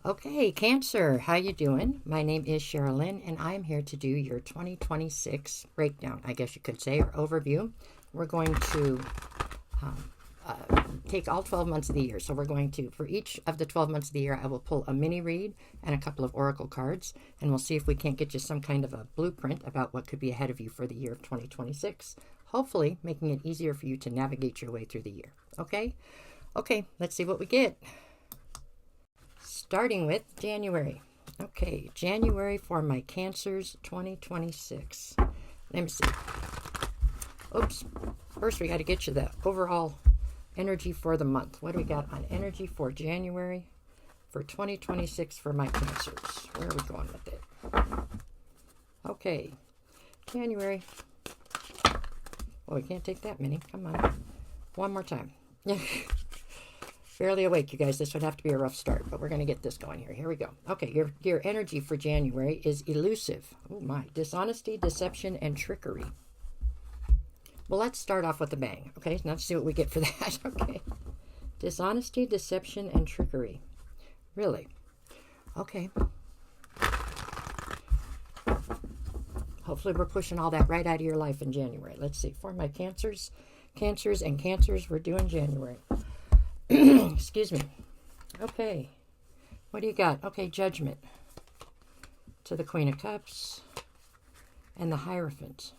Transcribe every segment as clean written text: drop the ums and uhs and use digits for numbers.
Okay, Cancer, how you doing? My name is Sherilyn, and I'm here to do your 2026 breakdown, I guess you could say, or overview. We're going to take all 12 months of the year. So we're going to, for each of the 12 months of the year, I will pull a mini read and a couple of oracle cards, and we'll see if we can't get you some kind of a blueprint about what could be ahead of you for the year of 2026, hopefully making it easier for you to navigate your way through the year. Okay? Okay, let's see what we get. Starting with January. Okay, January for my Cancers 2026. Let me see. Oops. First, we got to get you the overall energy for the month. What do we got on energy for January for 2026 for my Cancers? Where are we going with it? Okay, January. Oh, we can't take that many. Come on. One more time. Barely awake, you guys. This would have to be a rough start, but we're going to get this going here. Here we go. Okay, your energy for January is elusive. Oh my. Dishonesty, deception, and trickery. Well, let's start off with a bang. Okay, now let's see what we get for that. Okay. Dishonesty, deception, and trickery. Really? Okay. Hopefully we're pushing all that right out of your life in January. Let's see. For my Cancers, we're doing January. Excuse me. Okay. What do you got? Okay, Judgment to the Queen of Cups and the Hierophant.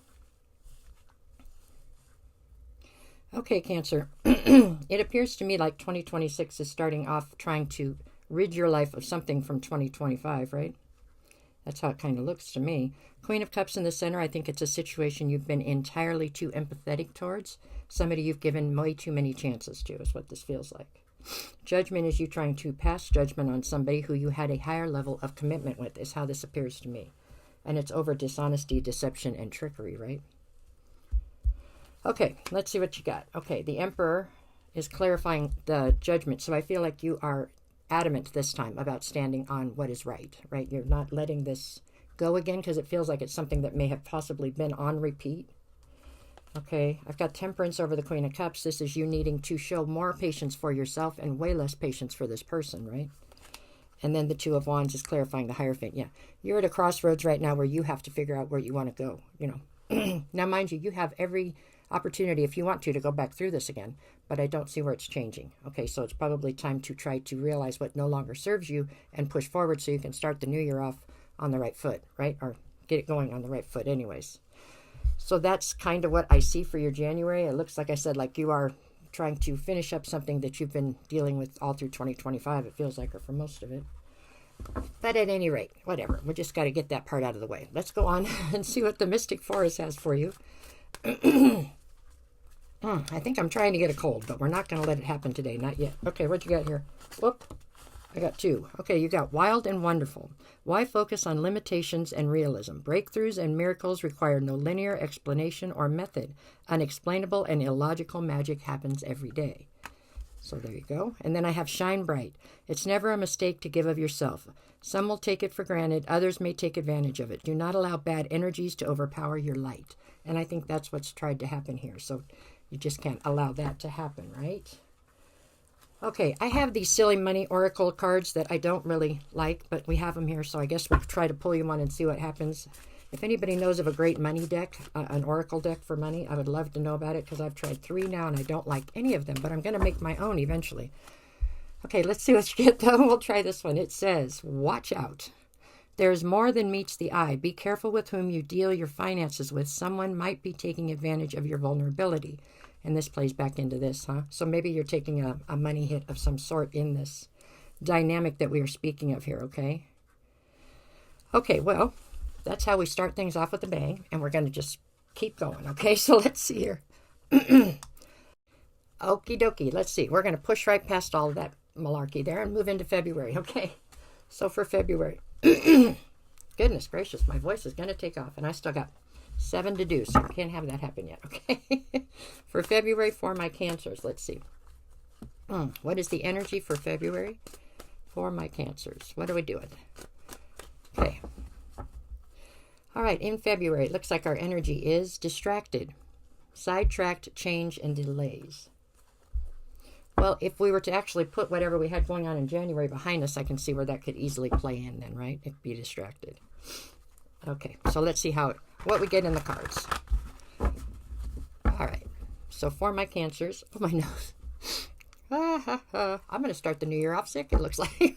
Okay, Cancer. It appears to me like 2026 is starting off trying to rid your life of something from 2025, right? That's how it kind of looks to me. Queen of Cups in the center, I think it's a situation you've been entirely too empathetic towards. Somebody you've given way too many chances to is what this feels like. Judgment is you trying to pass judgment on somebody who you had a higher level of commitment with, is how this appears to me. And it's over dishonesty, deception, and trickery, right? Okay, let's see what you got. Okay, the Emperor is clarifying the judgment. So I feel like you are adamant this time about standing on what is right? You're not letting this go again because it feels like it's something that may have possibly been on repeat. Okay, I've got Temperance over the Queen of Cups. This is you needing to show more patience for yourself and way less patience for this person, right? And then the Two of Wands is clarifying the Hierophant. Yeah, you're at a crossroads right now where you have to figure out where you want to go, Now, mind you, you have every opportunity, if you want to go back through this again, but I don't see where it's changing. Okay, so it's probably time to try to realize what no longer serves you and push forward so you can start the new year off on the right foot, right? Or get it going on the right foot anyways. So that's kind of what I see for your January. It looks like I said, like you are trying to finish up something that you've been dealing with all through 2025, it feels like, or for most of it. But at any rate, whatever. We just got to get that part out of the way. Let's go on and see what the Mystic Forest has for you. I think I'm trying to get a cold, but we're not going to let it happen today. Not yet. Okay, what you got here? Whoop. I got two. Okay, you got Wild and Wonderful. Why focus on limitations and realism? Breakthroughs and miracles require no linear explanation or method. Unexplainable and illogical magic happens every day. So there you go. And then I have Shine Bright. It's never a mistake to give of yourself. Some will take it for granted. Others may take advantage of it. Do not allow bad energies to overpower your light. And I think that's what's tried to happen here. So you just can't allow that to happen, right? Okay, I have these silly money oracle cards that I don't really like, but we have them here, so I guess we'll try to pull you one and see what happens. If anybody knows of a great money deck, an oracle deck for money, I would love to know about it because I've tried 3 now and I don't like any of them, but I'm going to make my own eventually. Okay, let's see what you get though. We'll try this one. It says, watch out. There is more than meets the eye. Be careful with whom you deal your finances with. Someone might be taking advantage of your vulnerability. And this plays back into this, huh? So maybe you're taking a money hit of some sort in this dynamic that we are speaking of here, okay? Okay, well, that's how we start things off with a bang, and we're going to just keep going, okay? So let's see here. Okie dokie, let's see. We're going to push right past all of that malarkey there and move into February, okay? So for February, goodness gracious, my voice is going to take off, and I still got 7 to do, so I can't have that happen yet, okay? For February, for my Cancers, let's see. What is the energy for February for my Cancers? What are we doing? Okay. All right, in February, it looks like our energy is distracted, sidetracked, change, and delays. Well, if we were to actually put whatever we had going on in January behind us, I can see where that could easily play in then, right? If be distracted. Okay, so let's see what we get in the cards. All right, so for my Cancers, oh, my nose. I'm going to start the new year off sick, it looks like.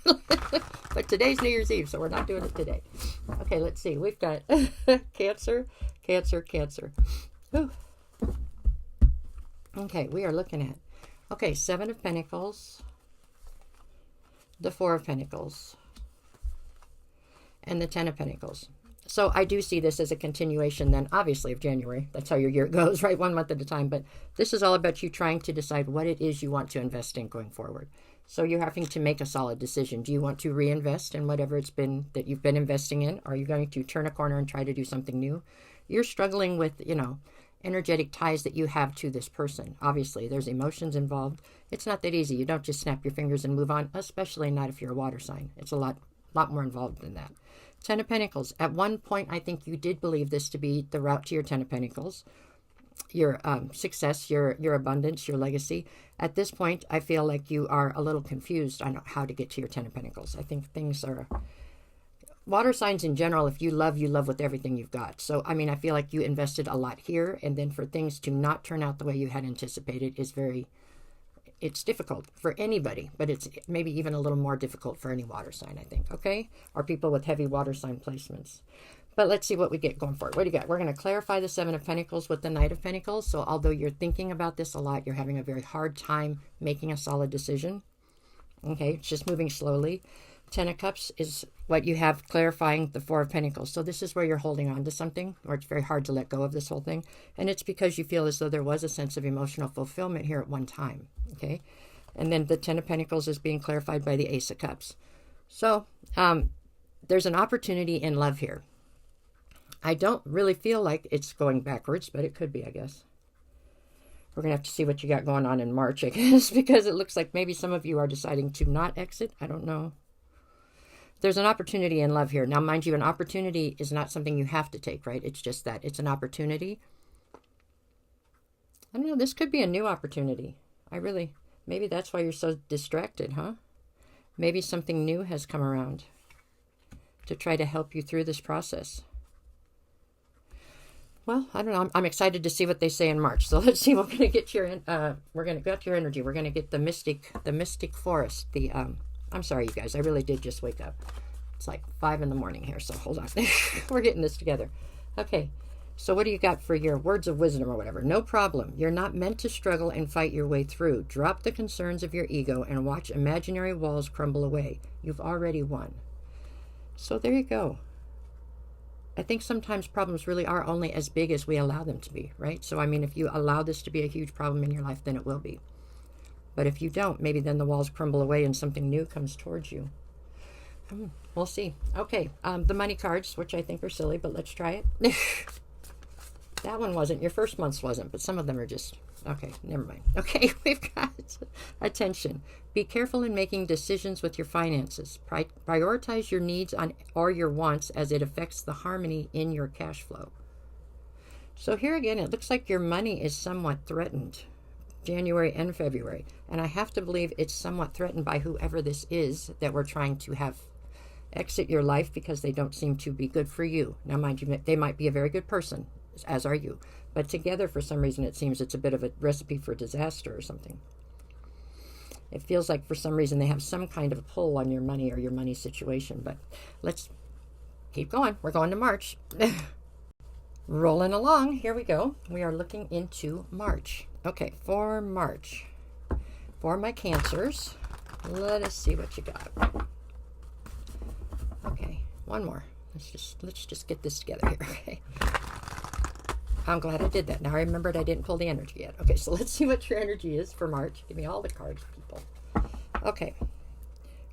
But today's New Year's Eve, so we're not doing it today. Okay, let's see. We've got Cancer, Cancer, Cancer. Whew. Okay, we are looking at, okay, 7 of Pentacles, the 4 of Pentacles, and the 10 of Pentacles. So I do see this as a continuation then, obviously, of January. That's how your year goes, right? 1 month at a time. But this is all about you trying to decide what it is you want to invest in going forward. So you're having to make a solid decision. Do you want to reinvest in whatever it's been that you've been investing in? Are you going to turn a corner and try to do something new? You're struggling with, energetic ties that you have to this person. Obviously, there's emotions involved. It's not that easy. You don't just snap your fingers and move on, especially not if you're a water sign. It's a lot more involved than that. 10 of Pentacles. At one point, I think you did believe this to be the route to your 10 of Pentacles, your success, your abundance, your legacy. At this point, I feel like you are a little confused on how to get to your 10 of Pentacles. I think things are... Water signs in general, if you love with everything you've got. So, I mean, I feel like you invested a lot here, and then for things to not turn out the way you had anticipated is it's difficult for anybody, but it's maybe even a little more difficult for any water sign, I think, okay? Or people with heavy water sign placements. But let's see what we get going for it. What do you got? We're going to clarify the 7 of Pentacles with the Knight of Pentacles. So although you're thinking about this a lot, you're having a very hard time making a solid decision. Okay, it's just moving slowly. 10 of Cups is what you have clarifying the 4 of Pentacles. So this is where you're holding on to something, or it's very hard to let go of this whole thing. And it's because you feel as though there was a sense of emotional fulfillment here at one time. Okay. And then the 10 of Pentacles is being clarified by the Ace of Cups. So there's an opportunity in love here. I don't really feel like it's going backwards, but it could be, I guess. We're going to have to see what you got going on in March, I guess, because it looks like maybe some of you are deciding to not exit. I don't know. There's an opportunity in love here. Now, mind you, an opportunity is not something you have to take, right? It's just that. It's an opportunity. I don't know. This could be a new opportunity. Maybe that's why you're so distracted, huh? Maybe something new has come around to try to help you through this process. Well, I don't know. I'm excited to see what they say in March. So let's see. We're going to get your energy. We're going to get the mystic forest. I'm sorry, you guys. I really did just wake up. It's like 5 in the morning here, so hold on. We're getting this together. Okay, so what do you got for your words of wisdom or whatever? No problem. You're not meant to struggle and fight your way through. Drop the concerns of your ego and watch imaginary walls crumble away. You've already won. So there you go. I think sometimes problems really are only as big as we allow them to be, right? So, I mean, if you allow this to be a huge problem in your life, then it will be. But if you don't, maybe then the walls crumble away and something new comes towards you. We'll see. Okay, the money cards, which I think are silly, but let's try it. That one wasn't. Your first month's wasn't, but some of them are just... Okay, never mind. Okay, we've got attention. Be careful in making decisions with your finances. Prioritize your needs or your wants as it affects the harmony in your cash flow. So here again, it looks like your money is somewhat threatened. January and February. And I have to believe it's somewhat threatened by whoever this is that we're trying to have exit your life because they don't seem to be good for you. Now, mind you, they might be a very good person, as are you. But together, for some reason, it seems it's a bit of a recipe for disaster or something. It feels like for some reason they have some kind of pull on your money or your money situation. But let's keep going. We're going to March. Rolling along. Here we go. We are looking into March. Okay, for March. For my Cancers, let us see what you got. Okay, one more. Let's just get this together here, okay? I'm glad I did that. Now I remembered I didn't pull the energy yet. Okay, so let's see what your energy is for March. Give me all the cards, people. Okay,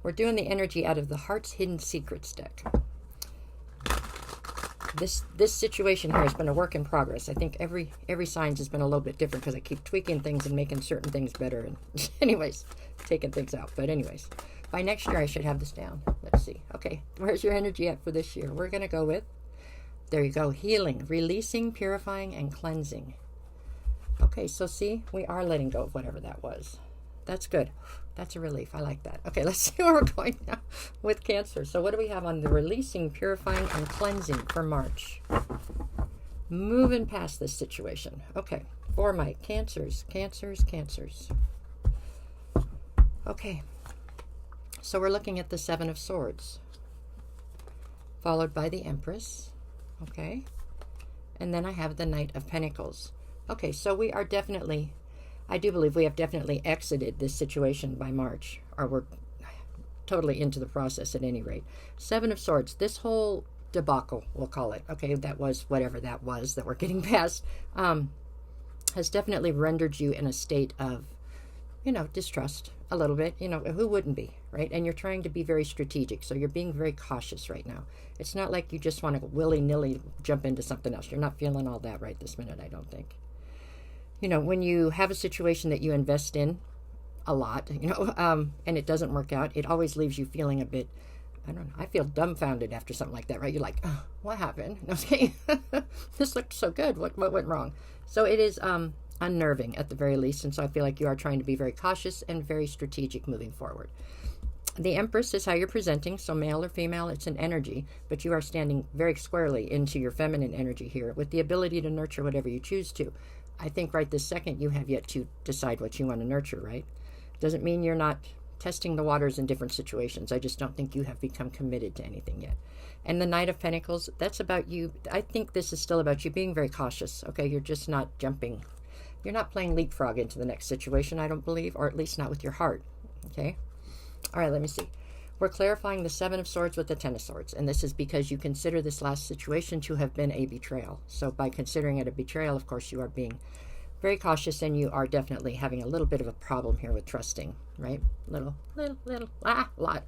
we're doing the energy out of the Heart's Hidden Secrets deck. This situation here has been a work in progress. I think every sign has been a little bit different because I keep tweaking things and making certain things better and anyways, taking things out. But anyways, by next year I should have this down. Let's see. Okay, where's your energy at for this year? We're going to go with, there you go, healing, releasing, purifying, and cleansing. Okay, so see, we are letting go of whatever that was. That's good. That's a relief. I like that. Okay, let's see where we're going now with Cancer. So what do we have on the releasing, purifying, and cleansing for March? Moving past this situation. Okay, for my Cancers. Okay, so we're looking at the Seven of Swords, followed by the Empress. Okay, and then I have the Knight of Pentacles. Okay, so we are definitely, I do believe we have definitely exited this situation by March, or we're totally into the process at any rate. Seven of Swords, this whole debacle, we'll call it, okay, that was whatever that was that we're getting past, has definitely rendered you in a state of, distrust a little bit. Who wouldn't be, right? And you're trying to be very strategic, so you're being very cautious right now. It's not like you just want to willy-nilly jump into something else. You're not feeling all that right this minute, I don't think. When you have a situation that you invest in a lot, and it doesn't work out, it always leaves you feeling a bit, I don't know, I feel dumbfounded after something like that, right? You're like, oh, what happened? Okay, this looked so good. What went wrong? So it is unnerving at the very least, and so I feel like you are trying to be very cautious and very strategic moving forward. The Empress is how you're presenting, so male or female, it's an energy, but you are standing very squarely into your feminine energy here with the ability to nurture whatever you choose to. I think right this second you have yet to decide what you want to nurture, right? Doesn't mean you're not testing the waters in different situations. I just don't think you have become committed to anything yet. And the Knight of Pentacles, that's about you. I think this is still about you being very cautious, okay? You're just not jumping. You're not playing leapfrog into the next situation, I don't believe, or at least not with your heart, okay? All right, let me see. We're clarifying the Seven of Swords with the Ten of Swords, and this is because you consider this last situation to have been a betrayal. So by considering it a betrayal, of course, you are being very cautious, and you are definitely having a little bit of a problem here with trusting, right? Lot.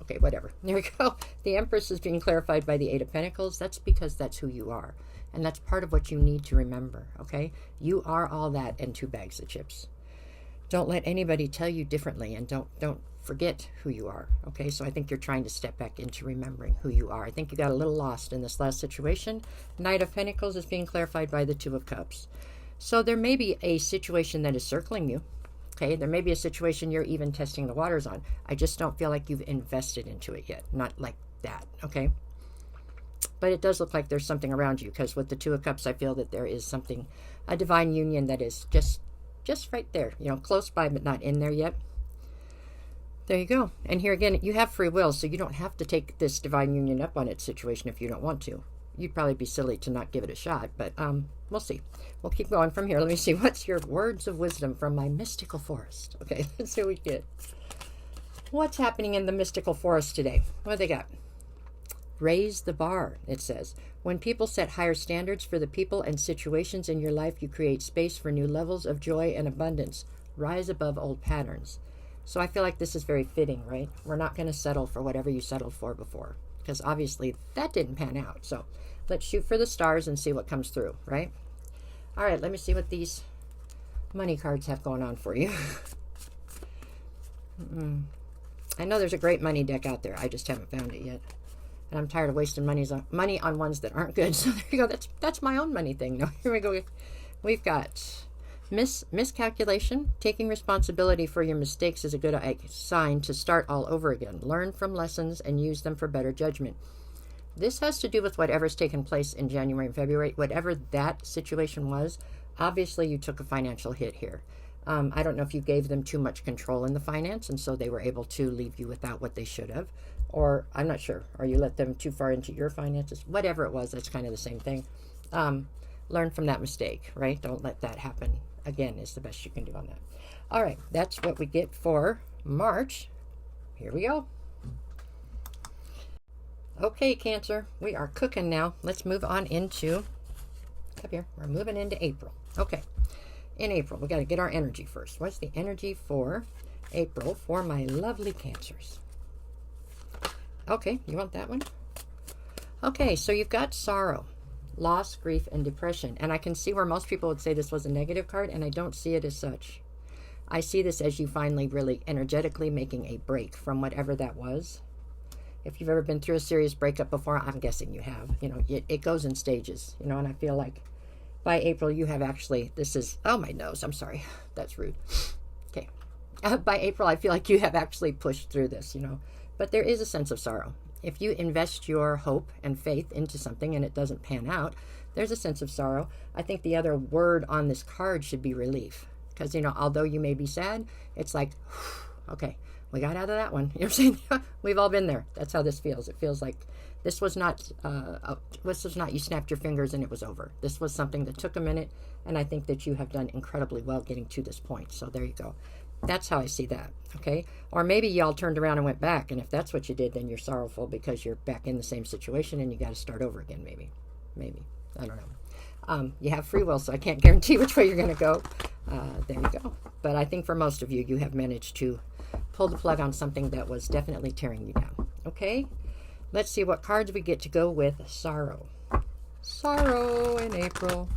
Okay, whatever. There we go. The Empress is being clarified by the Eight of Pentacles. That's because that's who you are, and that's part of what you need to remember, okay? You are all that and 2 bags of chips. Don't let anybody tell you differently, and don't forget who you are, okay? So I think you're trying to step back into remembering who you are. I think you got a little lost in this last situation. Knight of Pentacles is being clarified by the Two of Cups. So there may be a situation that is circling you, okay? There may be a situation you're even testing the waters on. I just don't feel like you've invested into it yet. Not like that, okay? But it does look like there's something around you, because with the Two of Cups, I feel that there is something, a divine union that is just right there, close by, but not in there yet. There you go. And here again, you have free will, so you don't have to take this divine union up on its situation if you don't want to. You'd probably be silly to not give it a shot, but we'll see. We'll keep going from here. Let me see. What's your words of wisdom from my mystical forest? Okay, let's see what we get. What's happening in the mystical forest today? What do they got? Raise the bar, it says. When people set higher standards for the people and situations in your life, you create space for new levels of joy and abundance. Rise above old patterns. So I feel like this is very fitting, right? We're not going to settle for whatever you settled for before, because obviously that didn't pan out. So let's shoot for the stars and see what comes through, right? All right, let me see what these money cards have going on for you. I know there's a great money deck out there. I just haven't found it yet. And I'm tired of wasting money on ones that aren't good. So there you go. That's my own money thing. No, here we go. We've got miscalculation. Taking responsibility for your mistakes is a good sign to start all over again. Learn from lessons and use them for better judgment. This has to do with whatever's taken place in January and February. Whatever that situation was, obviously you took a financial hit here. I don't know if you gave them too much control in the finance, and so they were able to leave you without what they should have. Or, I'm not sure, or you let them too far into your finances. Whatever it was, that's kind of the same thing. Learn from that mistake, right? Don't let that happen again is the best you can do on that. All right, that's what we get for March. Here we go. Okay, Cancer, we are cooking now. Let's move on into, come here, we're moving into April. Okay, in April, we got to get our energy first. What's the energy for April for my lovely Cancers? Okay, you want that one? Okay, so you've got sorrow, loss, grief, and depression. And I can see where most people would say this was a negative card, and I don't see it as such. I see this as you finally really energetically making a break from whatever that was. If you've ever been through a serious breakup before, I'm guessing you have. It goes in stages, and I feel like by April you have actually, this is, oh, my nose, I'm sorry. That's rude. Okay. By April, I feel like you have actually pushed through this, you know. But there is a sense of sorrow. If you invest your hope and faith into something and it doesn't pan out, there's a sense of sorrow. I think the other word on this card should be relief. Because, you know, although you may be sad, it's like, okay, we got out of that one. You know what I'm saying? We've all been there. That's how this feels. It feels like this was not you snapped your fingers and it was over. This was something that took a minute, and I think that you have done incredibly well getting to this point. So there you go. That's how I see that, okay? Or maybe y'all turned around and went back, and if that's what you did, then you're sorrowful because you're back in the same situation and you got to start over again, maybe. I don't know. You have free will, so I can't guarantee which way you're going to go. There you go. But I think for most of you, you have managed to pull the plug on something that was definitely tearing you down, okay? Let's see what cards we get to go with sorrow. Sorrow in April.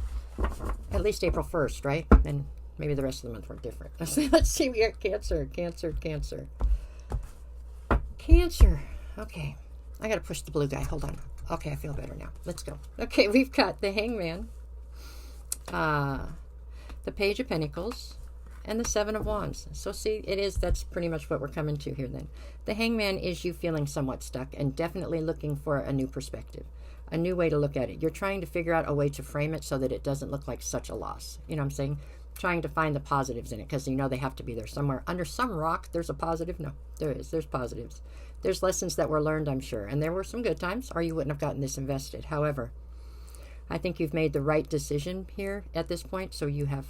At least April 1st, right? And maybe the rest of the month were different. Let's see. We got Cancer. Okay. I got to push the blue guy. Hold on. Okay, I feel better now. Let's go. Okay, we've got the Hangman, the Page of Pentacles, and the Seven of Wands. So see, that's pretty much what we're coming to here then. The Hangman is you feeling somewhat stuck and definitely looking for a new perspective, a new way to look at it. You're trying to figure out a way to frame it so that it doesn't look like such a loss. You know what I'm saying? Trying to find the positives in it, because you know they have to be there somewhere. Under some rock, there's a positive. No, there is. There's positives. There's lessons that were learned, I'm sure. And there were some good times, or you wouldn't have gotten this invested. However, I think you've made the right decision here at this point, so you have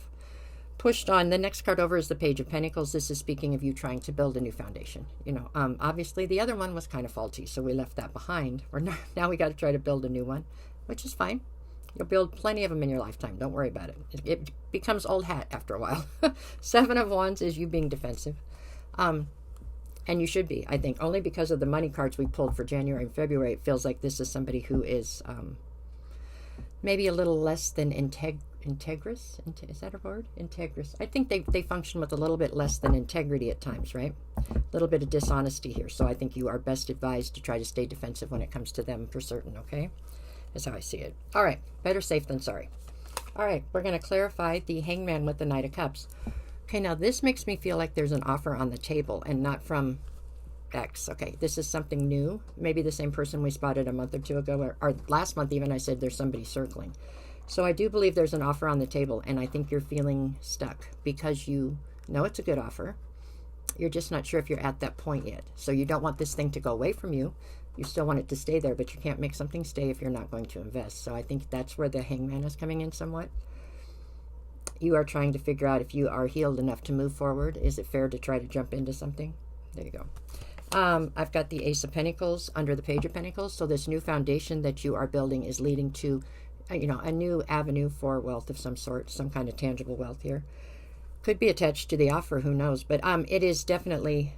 pushed on. The next card over is the Page of Pentacles. This is speaking of you trying to build a new foundation. You know, obviously the other one was kind of faulty, so we left that behind. Now we got to try to build a new one, which is fine. You'll build plenty of them in your lifetime. Don't worry about it. It becomes old hat after a while. Seven of Wands is you being defensive. And you should be, I think, only because of the money cards we pulled for January and February. It feels like this is somebody who is maybe a little less than integrous. Is that a word? Integrous. I think they function with a little bit less than integrity at times, right? A little bit of dishonesty here. So I think you are best advised to try to stay defensive when it comes to them for certain, okay? That's how I see it. All right. Better safe than sorry. All right. We're going to clarify the Hangman with the Knight of Cups. Okay, now this makes me feel like there's an offer on the table and not from X. Okay, this is something new. Maybe the same person we spotted a month or two ago, or last month even, I said there's somebody circling. So I do believe there's an offer on the table, and I think you're feeling stuck because you know it's a good offer. You're just not sure if you're at that point yet. So you don't want this thing to go away from you. You still want it to stay there, but you can't make something stay if you're not going to invest. So I think that's where the Hangman is coming in somewhat. You are trying to figure out if you are healed enough to move forward. Is it fair to try to jump into something? There you go. I've got the Ace of Pentacles under the Page of Pentacles. So this new foundation that you are building is leading to, a new avenue for wealth of some sort, some kind of tangible wealth here. Could be attached to the offer, who knows? But it is definitely,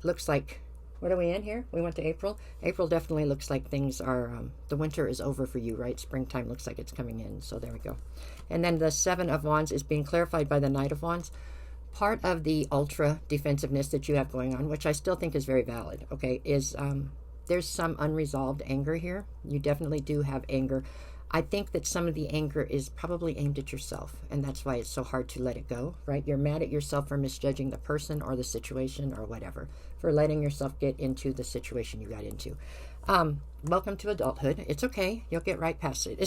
looks like, what are we in here? We went to April. April definitely looks like things are, the winter is over for you, right? Springtime looks like it's coming in. So there we go. And then the Seven of Wands is being clarified by the Knight of Wands. Part of the ultra defensiveness that you have going on, which I still think is very valid, okay, is there's some unresolved anger here. You definitely do have anger. I think that some of the anger is probably aimed at yourself, and that's why it's so hard to let it go, right? You're mad at yourself for misjudging the person or the situation or whatever, for letting yourself get into the situation you got into. Welcome to adulthood. It's okay. You'll get right past it.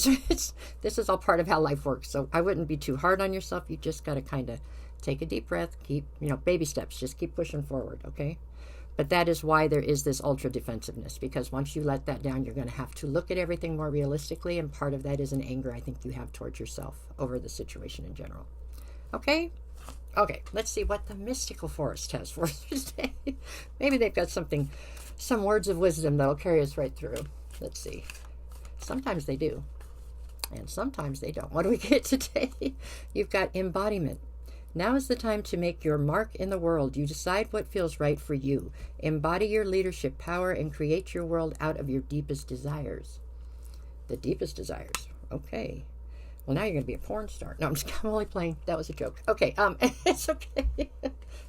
This is all part of how life works, so I wouldn't be too hard on yourself. You just got to kind of take a deep breath, keep, baby steps, just keep pushing forward, okay? But that is why there is this ultra defensiveness, because once you let that down, you're going to have to look at everything more realistically, and part of that is an anger I think you have towards yourself over the situation in general. Okay? Okay, let's see what the Mystical Forest has for us today. Maybe they've got some words of wisdom that'll carry us right through. Let's see. Sometimes they do, and sometimes they don't. What do we get today? You've got embodiment. Now is the time to make your mark in the world. You decide what feels right for you. Embody your leadership power and create your world out of your deepest desires. The deepest desires. Okay. Well, now you're going to be a porn star. No, I'm only playing. That was a joke. Okay. It's okay.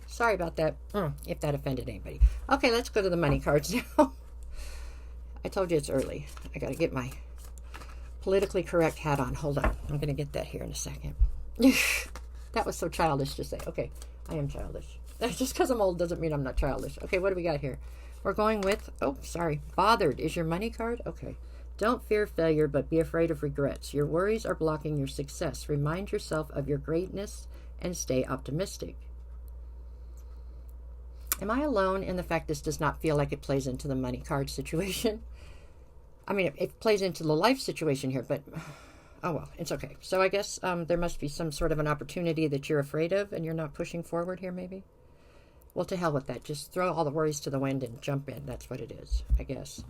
Sorry about that, if that offended anybody. Okay, let's go to the money cards now. I told you it's early. I got to get my politically correct hat on. Hold on. I'm going to get that here in a second. That was so childish to say. Okay, I am childish. Just because I'm old doesn't mean I'm not childish. Okay, what do we got here? We're going with, oh, sorry, bothered is your money card. Okay. Don't fear failure, but be afraid of regrets. Your worries are blocking your success. Remind yourself of your greatness and stay optimistic. Am I alone in the fact this does not feel like it plays into the money card situation? I mean, it plays into the life situation here, but oh well, it's okay. So I guess there must be some sort of an opportunity that you're afraid of and you're not pushing forward here, maybe? Well, to hell with that. Just throw all the worries to the wind and jump in. That's what it is, I guess.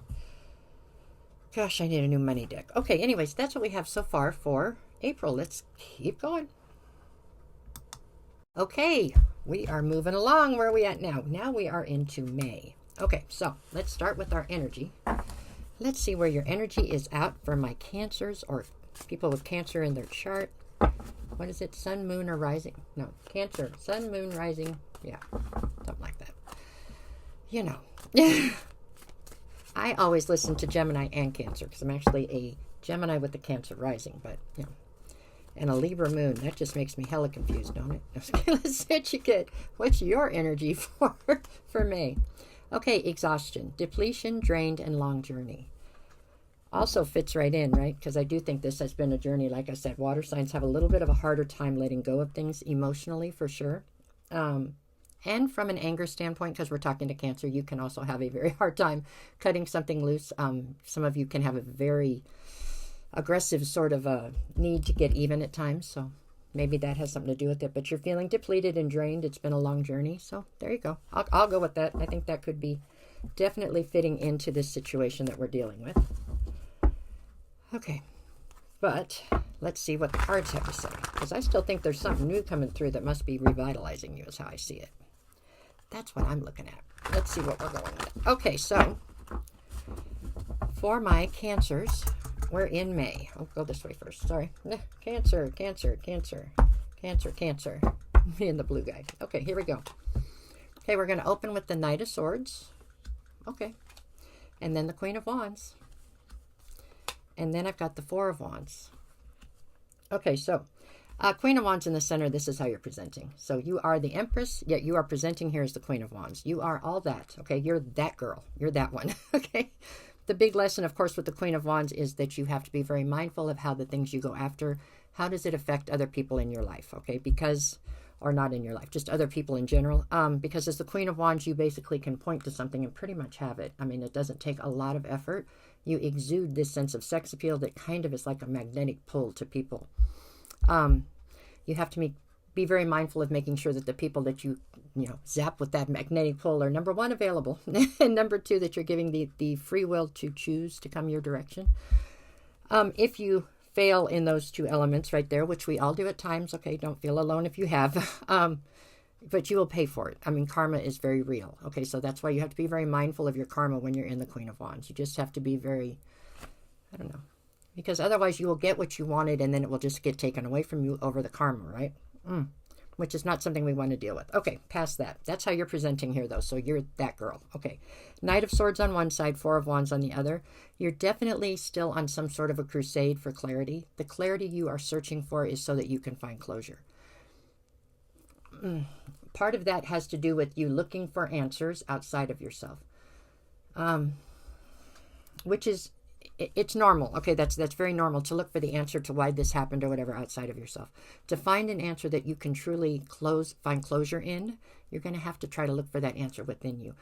Gosh, I need a new money deck. Okay, anyways, that's what we have so far for April. Let's keep going. Okay, we are moving along. Where are we at now? Now we are into May. Okay, so let's start with our energy. Let's see where your energy is out for my Cancers or people with Cancer in their chart. What is it? Sun, moon, or rising? No, Cancer. Sun, moon, rising. Yeah, something like that. You know. I always listen to Gemini and Cancer because I'm actually a Gemini with the Cancer rising, but, you know. And a Libra moon. That just makes me hella confused, don't it? Let's see what you get. What's your energy for May? Okay, exhaustion, depletion, drained, and long journey. Also fits right in, right? Because I do think this has been a journey. Like I said, water signs have a little bit of a harder time letting go of things emotionally, for sure. And from an anger standpoint, because we're talking to Cancer, you can also have a very hard time cutting something loose. Some of you can have a very aggressive sort of a need to get even at times. So maybe that has something to do with it. But you're feeling depleted and drained. It's been a long journey. So there you go. I'll go with that. I think that could be definitely fitting into this situation that we're dealing with. Okay. But let's see what the cards have to say. Because I still think there's something new coming through that must be revitalizing you is how I see it. That's what I'm looking at. Let's see what we're going with. Okay, so for my Cancers, we're in May. I'll go this way first. Sorry. Cancer, Cancer, Cancer, Cancer, Cancer. Me and the blue guy. Okay, here we go. Okay, we're going to open with the Knight of Swords. Okay. And then the Queen of Wands. And then I've got the Four of Wands. Okay, so Queen of Wands in the center, this is how you're presenting. So you are the Empress, yet you are presenting here as the Queen of Wands. You are all that, okay? You're that girl. You're that one, okay? The big lesson, of course, with the Queen of Wands is that you have to be very mindful of how the things you go after, how does it affect other people in your life, okay? Because, or not in your life, just other people in general. Because as the Queen of Wands, you basically can point to something and pretty much have it. I mean, it doesn't take a lot of effort. You exude this sense of sex appeal that kind of is like a magnetic pull to people. You have to be very mindful of making sure that the people that you zap with that magnetic pull are, number one, available, and number two, that you're giving the free will to choose to come your direction. If you fail in those two elements right there, which we all do at times, okay, don't feel alone if you have, but you will pay for it. I mean, karma is very real, okay, so that's why you have to be very mindful of your karma when you're in the Queen of Wands. You just have to be very, I don't know, because otherwise you will get what you wanted and then it will just get taken away from you over the karma, right? Which is not something we want to deal with. Okay, past that. That's how you're presenting here, though. So you're that girl. Okay. Knight of Swords on one side, Four of Wands on the other. You're definitely still on some sort of a crusade for clarity. The clarity you are searching for is so that you can find closure. Part of that has to do with you looking for answers outside of yourself. Which is, it's normal. Okay, that's very normal to look for the answer to why this happened or whatever outside of yourself. To find an answer that you can truly find closure in, you're going to have to try to look for that answer within you.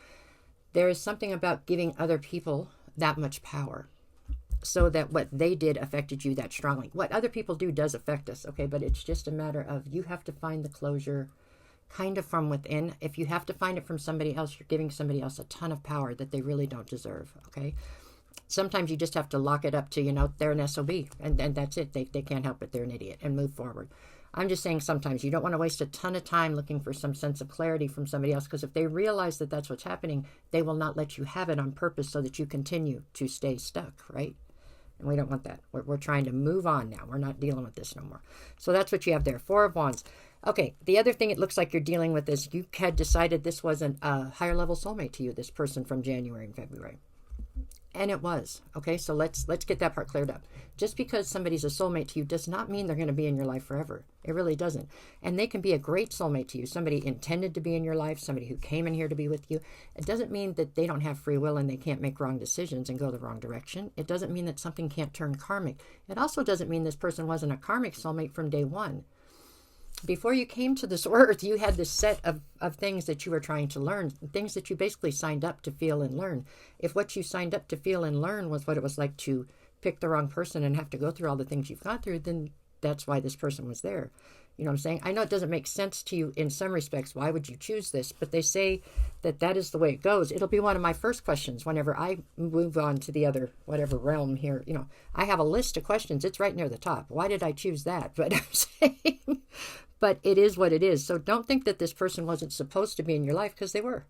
There is something about giving other people that much power so that what they did affected you that strongly. What other people do does affect us, okay, but it's just a matter of you have to find the closure kind of from within. If you have to find it from somebody else, you're giving somebody else a ton of power that they really don't deserve, okay? Sometimes you just have to lock it up to, they're an SOB, and that's it. They can't help it. They're an idiot, and move forward. I'm just saying sometimes you don't want to waste a ton of time looking for some sense of clarity from somebody else, because if they realize that that's what's happening, they will not let you have it on purpose so that you continue to stay stuck, right? And we don't want that. We're trying to move on now. We're not dealing with this no more. So that's what you have there. Four of Wands. Okay, the other thing it looks like you're dealing with is you had decided this wasn't a higher level soulmate to you, this person from January and February. And it was. Okay, so let's get that part cleared up. Just because somebody's a soulmate to you does not mean they're going to be in your life forever. It really doesn't. And they can be a great soulmate to you. Somebody intended to be in your life, somebody who came in here to be with you. It doesn't mean that they don't have free will and they can't make wrong decisions and go the wrong direction. It doesn't mean that something can't turn karmic. It also doesn't mean this person wasn't a karmic soulmate from day one. Before you came to this earth, you had this set of things that you were trying to learn, things that you basically signed up to feel and learn. If what you signed up to feel and learn was what it was like to pick the wrong person and have to go through all the things you've gone through, then that's why this person was there. You know what I'm saying? I know it doesn't make sense to you in some respects. Why would you choose this? But they say that that is the way it goes. It'll be one of my first questions whenever I move on to the other, whatever realm here. You know, I have a list of questions. It's right near the top. Why did I choose that? But I'm saying, but it is what it is. So don't think that this person wasn't supposed to be in your life, because they were.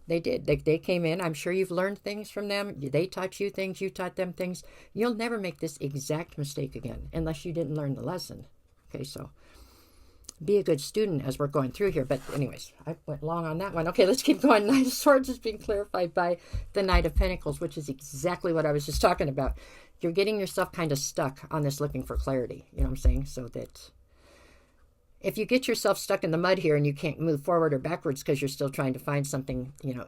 They did. They came in. I'm sure you've learned things from them. They taught you things. You taught them things. You'll never make this exact mistake again unless you didn't learn the lesson. Okay, so be a good student as we're going through here. But anyways, I went long on that one. Okay, let's keep going. Knight of Swords is being clarified by the Knight of Pentacles, which is exactly what I was just talking about. You're getting yourself kind of stuck on this looking for clarity. You know what I'm saying? So that if you get yourself stuck in the mud here and you can't move forward or backwards because you're still trying to find something, you know,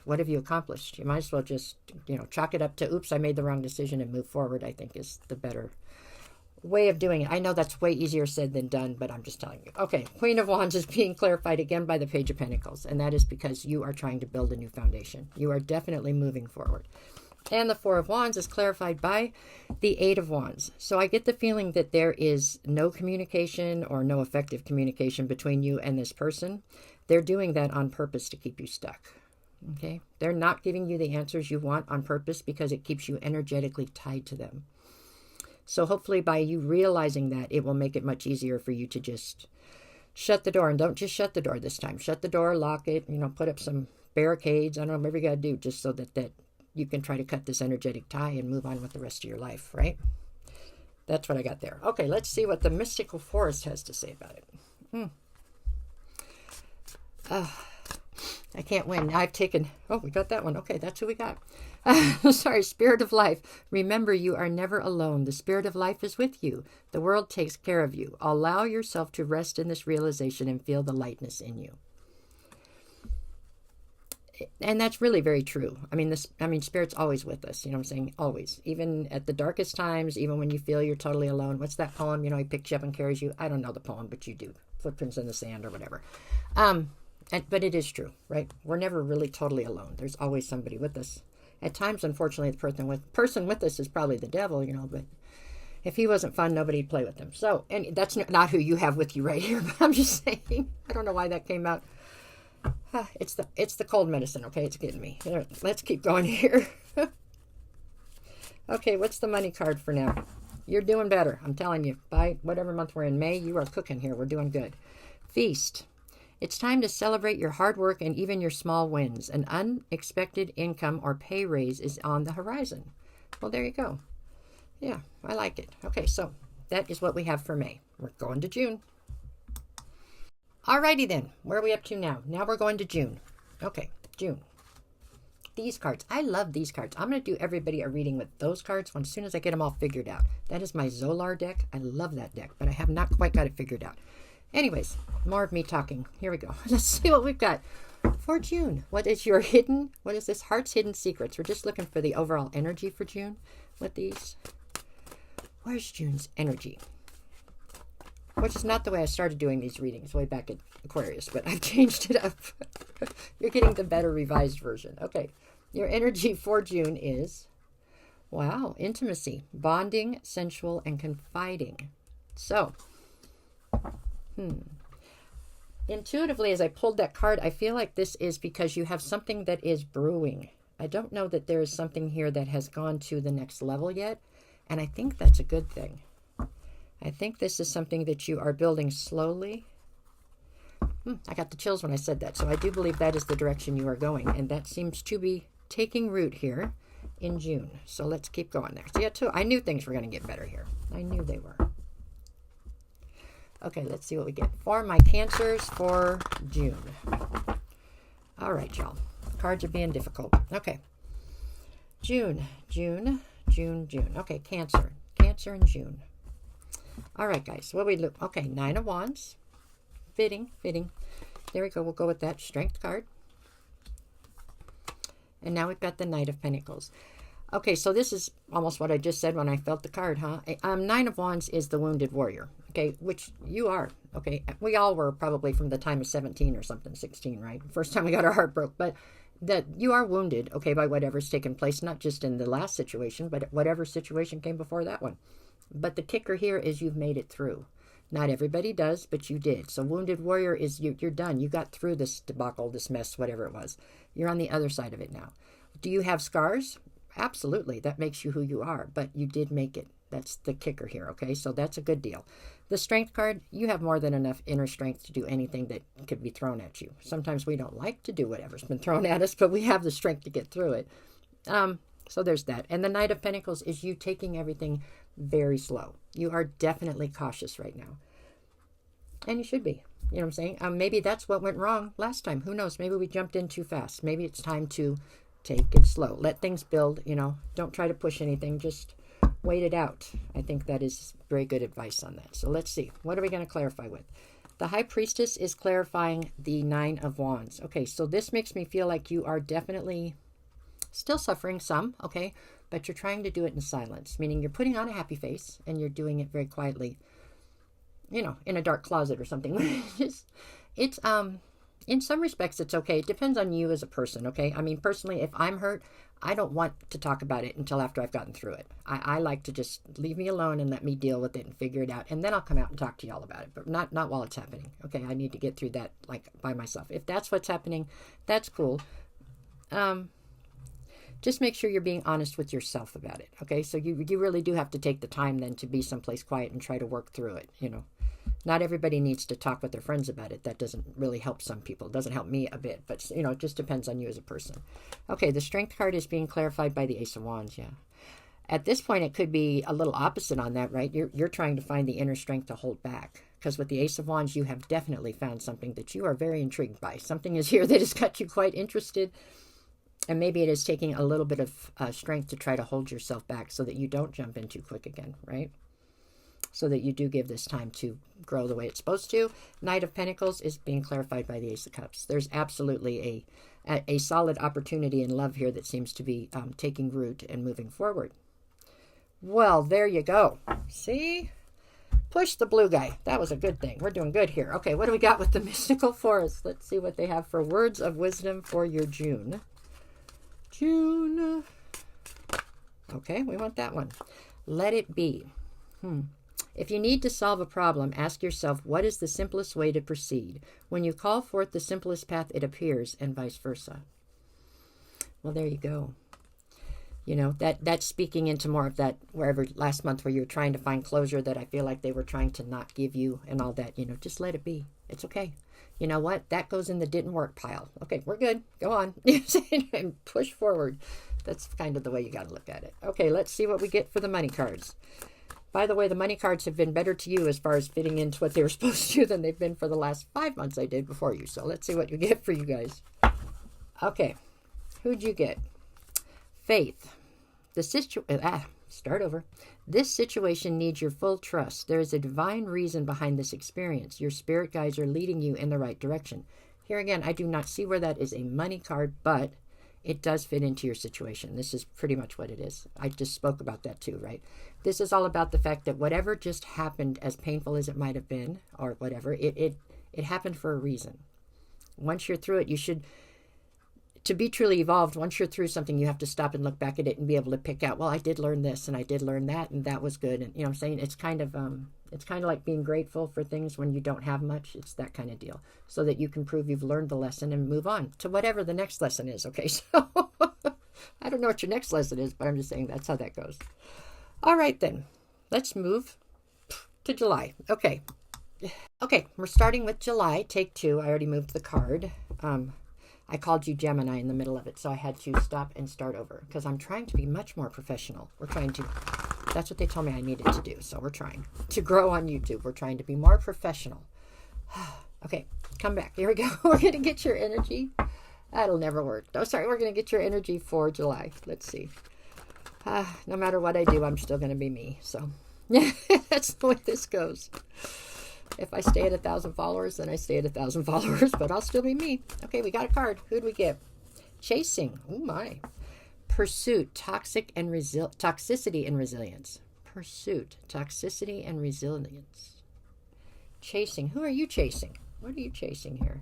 what have you accomplished? You might as well just, you know, chalk it up to, oops, I made the wrong decision, and move forward, I think is the better way of doing it. I know that's way easier said than done, but I'm just telling you. Okay, Queen of Wands is being clarified again by the Page of Pentacles, and that is because you are trying to build a new foundation. You are definitely moving forward. And the Four of Wands is clarified by the Eight of Wands. So I get the feeling that there is no communication or no effective communication between you and this person. They're doing that on purpose to keep you stuck. Okay? They're not giving you the answers you want on purpose because it keeps you energetically tied to them. So hopefully by you realizing that, it will make it much easier for you to just shut the door. And don't just shut the door this time. Shut the door, lock it, you know, put up some barricades. I don't know, whatever you got to do just so that you can try to cut this energetic tie and move on with the rest of your life, right? That's what I got there. Okay, let's see what the Mystical Forest has to say about it. I can't win. I've taken... Oh, we got that one. Okay, that's who we got. Sorry, Spirit of Life. Remember, you are never alone. The Spirit of Life is with you. The world takes care of you. Allow yourself to rest in this realization and feel the lightness in you. And that's really very true. I mean, Spirit's always with us. You know what I'm saying? Always. Even at the darkest times, even when you feel you're totally alone. What's that poem? You know, he picks you up and carries you. I don't know the poem, but you do. Footprints in the sand or whatever. But it is true, right? We're never really totally alone. There's always somebody with us. At times, unfortunately, the person with us is probably the devil, you know, but if he wasn't fun, nobody'd play with him. So, and that's not who you have with you right here, but I'm just saying, I don't know why that came out. It's the cold medicine, okay? It's getting me. Here, let's keep going here. Okay, what's the money card for now? You're doing better, I'm telling you. By whatever month we're in, May, you are cooking here. We're doing good. Feast. It's time to celebrate your hard work and even your small wins. An unexpected income or pay raise is on the horizon. Well, there you go. Yeah, I like it. Okay, so that is what we have for May. We're going to June. Alrighty then, where are we up to now? Now we're going to June. Okay, June. These cards. I love these cards. I'm going to do everybody a reading with those cards as soon as I get them all figured out. That is my Zolar deck. I love that deck, but I have not quite got it figured out. Anyways, more of me talking. Here we go. Let's see what we've got for June. What is this? Heart's Hidden Secrets. We're just looking for the overall energy for June with these. Where's June's energy? Which is not the way I started doing these readings way back at Aquarius, but I've changed it up. You're getting the better revised version. Okay. Your energy for June is, wow, intimacy, bonding, sensual, and confiding. So, intuitively, as I pulled that card, I feel like this is because you have something that is brewing. I don't know that there is something here that has gone to the next level yet, and I think that's a good thing. I think this is something that you are building slowly. I got the chills when I said that, so I do believe that is the direction you are going, and that seems to be taking root here in June. So let's keep going there. So yeah, too, I knew things were going to get better here. I knew they were. Okay, let's see what we get for my Cancers for June. All right, y'all. Cards are being difficult. Okay. June, June, June, June. Okay, Cancer. Cancer in June. All right, guys. What we look? Okay, Nine of Wands. Fitting, fitting. There we go. We'll go with that Strength card. And now we've got the Knight of Pentacles. Okay, so this is almost what I just said when I felt the card, huh? Nine of Wands is the wounded warrior, okay, which you are, okay? We all were probably from the time of 17 or something, 16, right? First time we got our heart broke, but that you are wounded, okay, by whatever's taken place, not just in the last situation, but whatever situation came before that one. But the kicker here is you've made it through. Not everybody does, but you did. So wounded warrior is you're done. You got through this debacle, this mess, whatever it was. You're on the other side of it now. Do you have scars? Absolutely. That makes you who you are, but you did make it. That's the kicker here, okay? So that's a good deal. The Strength card, you have more than enough inner strength to do anything that could be thrown at you. Sometimes we don't like to do whatever's been thrown at us, but we have the strength to get through it. So there's that. And the Knight of Pentacles is you taking everything very slow. You are definitely cautious right now. And you should be. You know what I'm saying? Maybe that's what went wrong last time. Who knows? Maybe we jumped in too fast. Maybe it's time to take it slow. Let things build, you know. Don't try to push anything. Just wait it out. I think that is very good advice on that. So let's see. What are we going to clarify with? The High Priestess is clarifying the Nine of Wands. Okay, so this makes me feel like you are definitely still suffering some, okay? But you're trying to do it in silence, meaning you're putting on a happy face and you're doing it very quietly, you know, in a dark closet or something. It's in some respects, it's okay. It depends on you as a person, okay? I mean, personally, if I'm hurt, I don't want to talk about it until after I've gotten through it. I like to just leave me alone and let me deal with it and figure it out. And then I'll come out and talk to y'all about it, but not while it's happening, okay? I need to get through that, like, by myself. If that's what's happening, that's cool. Just make sure you're being honest with yourself about it, okay? So you really do have to take the time then to be someplace quiet and try to work through it, you know? Not everybody needs to talk with their friends about it. That doesn't really help some people. It doesn't help me a bit, but, you know, it just depends on you as a person. Okay, the Strength card is being clarified by the Ace of Wands, yeah. At this point, it could be a little opposite on that, right? You're trying to find the inner strength to hold back. Because with the Ace of Wands, you have definitely found something that you are very intrigued by. Something is here that has got you quite interested. And maybe it is taking a little bit of strength to try to hold yourself back so that you don't jump in too quick again, right? So that you do give this time to grow the way it's supposed to. Knight of Pentacles is being clarified by the Ace of Cups. There's absolutely a solid opportunity in love here that seems to be taking root and moving forward. Well, there you go. See? Push the blue guy. That was a good thing. We're doing good here. Okay, what do we got with the Mystical Forest? Let's see what they have for words of wisdom for your June. June. Okay, we want that one. Let it be. If you need to solve a problem, ask yourself, what is the simplest way to proceed? When you call forth the simplest path, it appears, and vice versa. Well, there you go. You know, that's speaking into more of that, wherever last month where you were trying to find closure that I feel like they were trying to not give you and all that, you know, just let it be. It's okay. You know what? That goes in the didn't work pile. Okay, we're good. Go on. And push forward. That's kind of the way you got to look at it. Okay, let's see what we get for the money cards. By the way, the money cards have been better to you as far as fitting into what they were supposed to than they've been for the last 5 months I did before you. So let's see what you get for you guys. Okay, who'd you get? Faith. Start over. This situation needs your full trust. There is a divine reason behind this experience. Your spirit guides are leading you in the right direction. Here again, I do not see where that is a money card, but it does fit into your situation. This is pretty much what it is. I just spoke about that too, right? This is all about the fact that whatever just happened, as painful as it might have been, or whatever, it happened for a reason. Once you're through it, you should, to be truly evolved, once you're through something, you have to stop and look back at it and be able to pick out, well, I did learn this and I did learn that and that was good. And you know what I'm saying? It's kind of like being grateful for things when you don't have much. It's that kind of deal. So that you can prove you've learned the lesson and move on to whatever the next lesson is. Okay, so I don't know what your next lesson is, but I'm just saying that's how that goes. All right, then. Let's move to July. Okay, we're starting with July. Take 2. I already moved the card. I called you Gemini in the middle of it, so I had to stop and start over because I'm trying to be much more professional. That's what they told me I needed to do, so we're trying to grow on YouTube. We're trying to be more professional. Okay, come back. Here we go. We're going to get your energy. That'll never work. Oh, sorry. We're going to get your energy for July. Let's see. No matter what I do, I'm still going to be me. So, yeah, that's the way this goes. If I stay at 1,000 followers, then I stay at 1,000 followers, but I'll still be me. Okay, we got a card. Who'd we get? Chasing. Oh, my. Pursuit, toxicity and resilience. Pursuit, toxicity and resilience. Chasing. Who are you chasing? What are you chasing here?